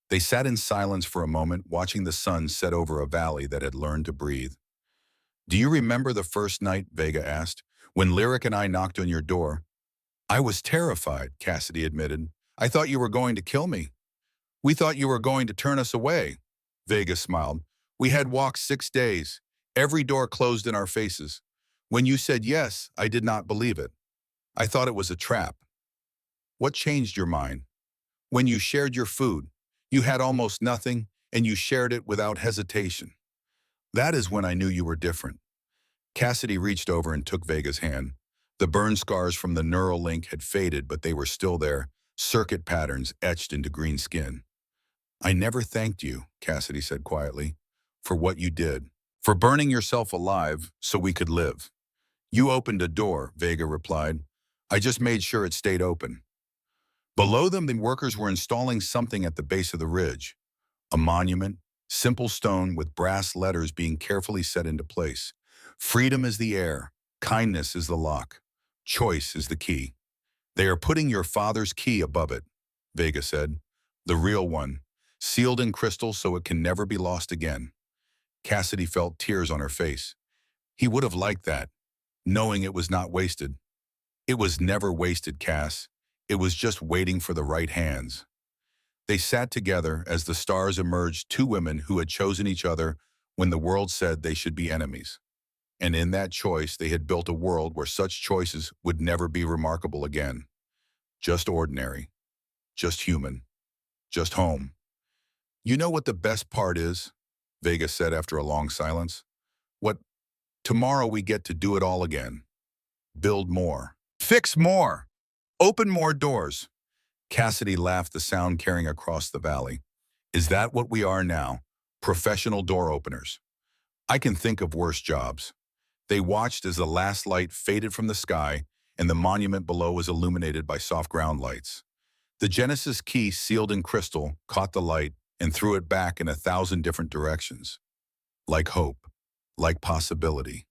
They sat in silence for a moment, watching the sun set over a valley that had learned to breathe. Do you remember the first night, Vega asked, when Lyric and I knocked on your door? I was terrified, Cassidy admitted. I thought you were going to kill me. We thought you were going to turn us away. Vega smiled. We had walked 6 days. Every door closed in our faces. When you said yes, I did not believe it. I thought it was a trap. What changed your mind? When you shared your food, you had almost nothing, and you shared it without hesitation. That is when I knew you were different. Cassidy reached over and took Vega's hand. The burn scars from the neural link had faded, but they were still there, circuit patterns etched into green skin. I never thanked you, Cassidy said quietly, for what you did, for burning yourself alive so we could live. You opened a door, Vega replied. I just made sure it stayed open. Below them, the workers were installing something at the base of the ridge. A monument, simple stone with brass letters being carefully set into place. Freedom is the air, kindness is the lock, choice is the key. They are putting your father's key above it, Vega said. The real one, sealed in crystal so it can never be lost again. Cassidy felt tears on her face. He would have liked that, knowing it was not wasted. It was never wasted, Cass. It was just waiting for the right hands. They sat together as the stars emerged, two women who had chosen each other when the world said they should be enemies. And in that choice, they had built a world where such choices would never be remarkable again. Just ordinary, just human, just home. You know what the best part is? Vega said after a long silence. What? Tomorrow we get to do it all again. Build more. Fix more. Open more doors. Cassidy laughed, the sound carrying across the valley. Is that what we are now? Professional door openers. I can think of worse jobs. They watched as the last light faded from the sky and the monument below was illuminated by soft ground lights. The Genesis key, sealed in crystal, caught the light and threw it back in 1,000 different directions. Like hope, like possibility,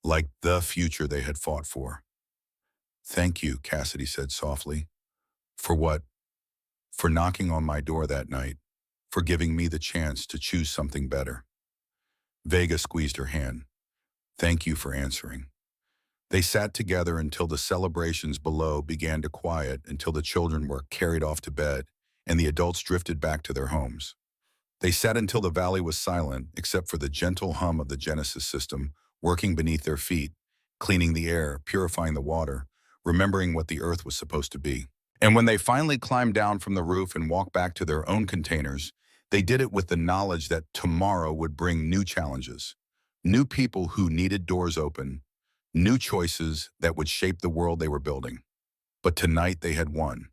like the future they had fought for. Thank you, Cassidy said softly. For what? For knocking on my door that night, for giving me the chance to choose something better. Vega squeezed her hand. Thank you for answering. They sat together until the celebrations below began to quiet, until the children were carried off to bed and the adults drifted back to their homes. They sat until the valley was silent, except for the gentle hum of the Genesis system working beneath their feet, cleaning the air, purifying the water, remembering what the earth was supposed to be. And when they finally climbed down from the roof and walked back to their own containers, they did it with the knowledge that tomorrow would bring new challenges, new people who needed doors open, new choices that would shape the world they were building. But tonight they had won.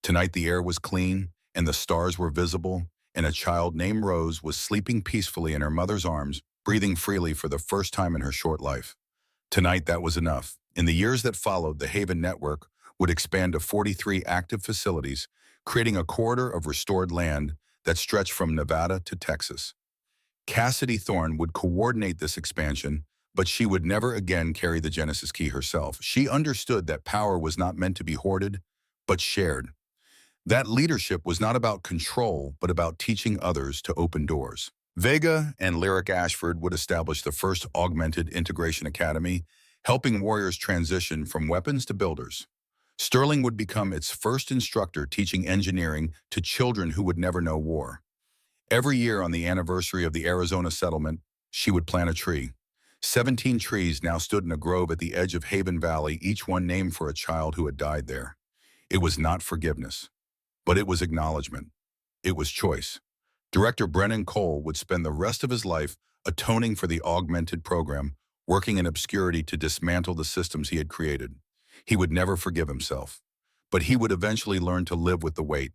Tonight the air was clean and the stars were visible, and a child named Rose was sleeping peacefully in her mother's arms, breathing freely for the first time in her short life. Tonight that was enough. In the years that followed, the Haven Network would expand to 43 active facilities, creating a corridor of restored land that stretched from Nevada to Texas. Cassidy Thorne would coordinate this expansion, but she would never again carry the Genesis key herself. She understood that power was not meant to be hoarded, but shared. That leadership was not about control, but about teaching others to open doors. Vega and Lyric Ashford would establish the first Augmented Integration Academy, helping warriors transition from weapons to builders. Sterling would become its first instructor, teaching engineering to children who would never know war. Every year on the anniversary of the Arizona settlement, she would plant a tree. 17 trees now stood in a grove at the edge of Haven Valley, each one named for a child who had died there. It was not forgiveness, but it was acknowledgement. It was choice. Director Brennan Cole would spend the rest of his life atoning for the augmented program, working in obscurity to dismantle the systems he had created. He would never forgive himself, but he would eventually learn to live with the weight.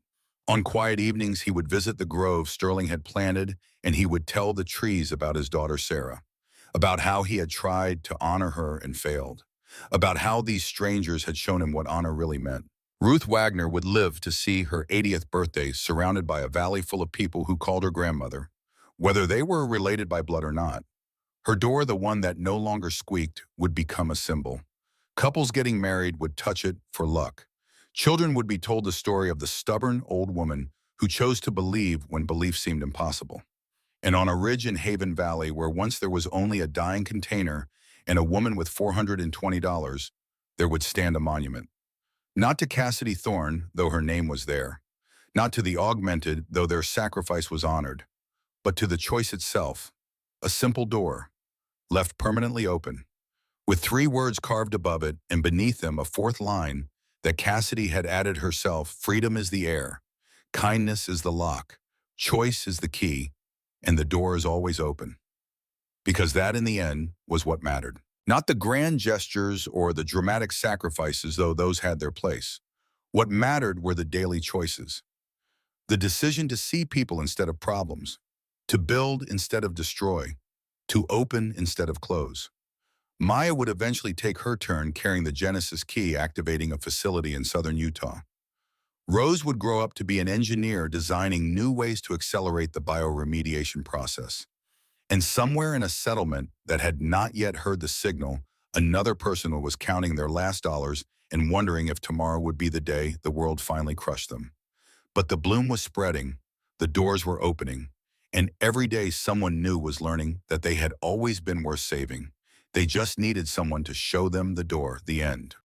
On quiet evenings, he would visit the grove Sterling had planted, and he would tell the trees about his daughter Sarah, about how he had tried to honor her and failed, about how these strangers had shown him what honor really meant. Ruth Wagner would live to see her 80th birthday surrounded by a valley full of people who called her grandmother, whether they were related by blood or not. Her door, the one that no longer squeaked, would become a symbol. Couples getting married would touch it for luck. Children would be told the story of the stubborn old woman who chose to believe when belief seemed impossible. And on a ridge in Haven Valley, where once there was only a dying container and a woman with $420, there would stand a monument. Not to Cassidy Thorne, though her name was there. Not to the augmented, though their sacrifice was honored. But to the choice itself. A simple door, left permanently open, with 3 words carved above it and beneath them a 4th line that Cassidy had added herself: freedom is the air, kindness is the lock, choice is the key, and the door is always open. Because that, in the end, was what mattered. Not the grand gestures or the dramatic sacrifices, though those had their place. What mattered were the daily choices. The decision to see people instead of problems, to build instead of destroy, to open instead of close. Maya would eventually take her turn carrying the Genesis key, activating a facility in southern Utah. Rose would grow up to be an engineer designing new ways to accelerate the bioremediation process. And somewhere in a settlement that had not yet heard the signal, another person was counting their last dollars and wondering if tomorrow would be the day the world finally crushed them. But the bloom was spreading, the doors were opening, and every day someone new was learning that they had always been worth saving. They just needed someone to show them the door, the end.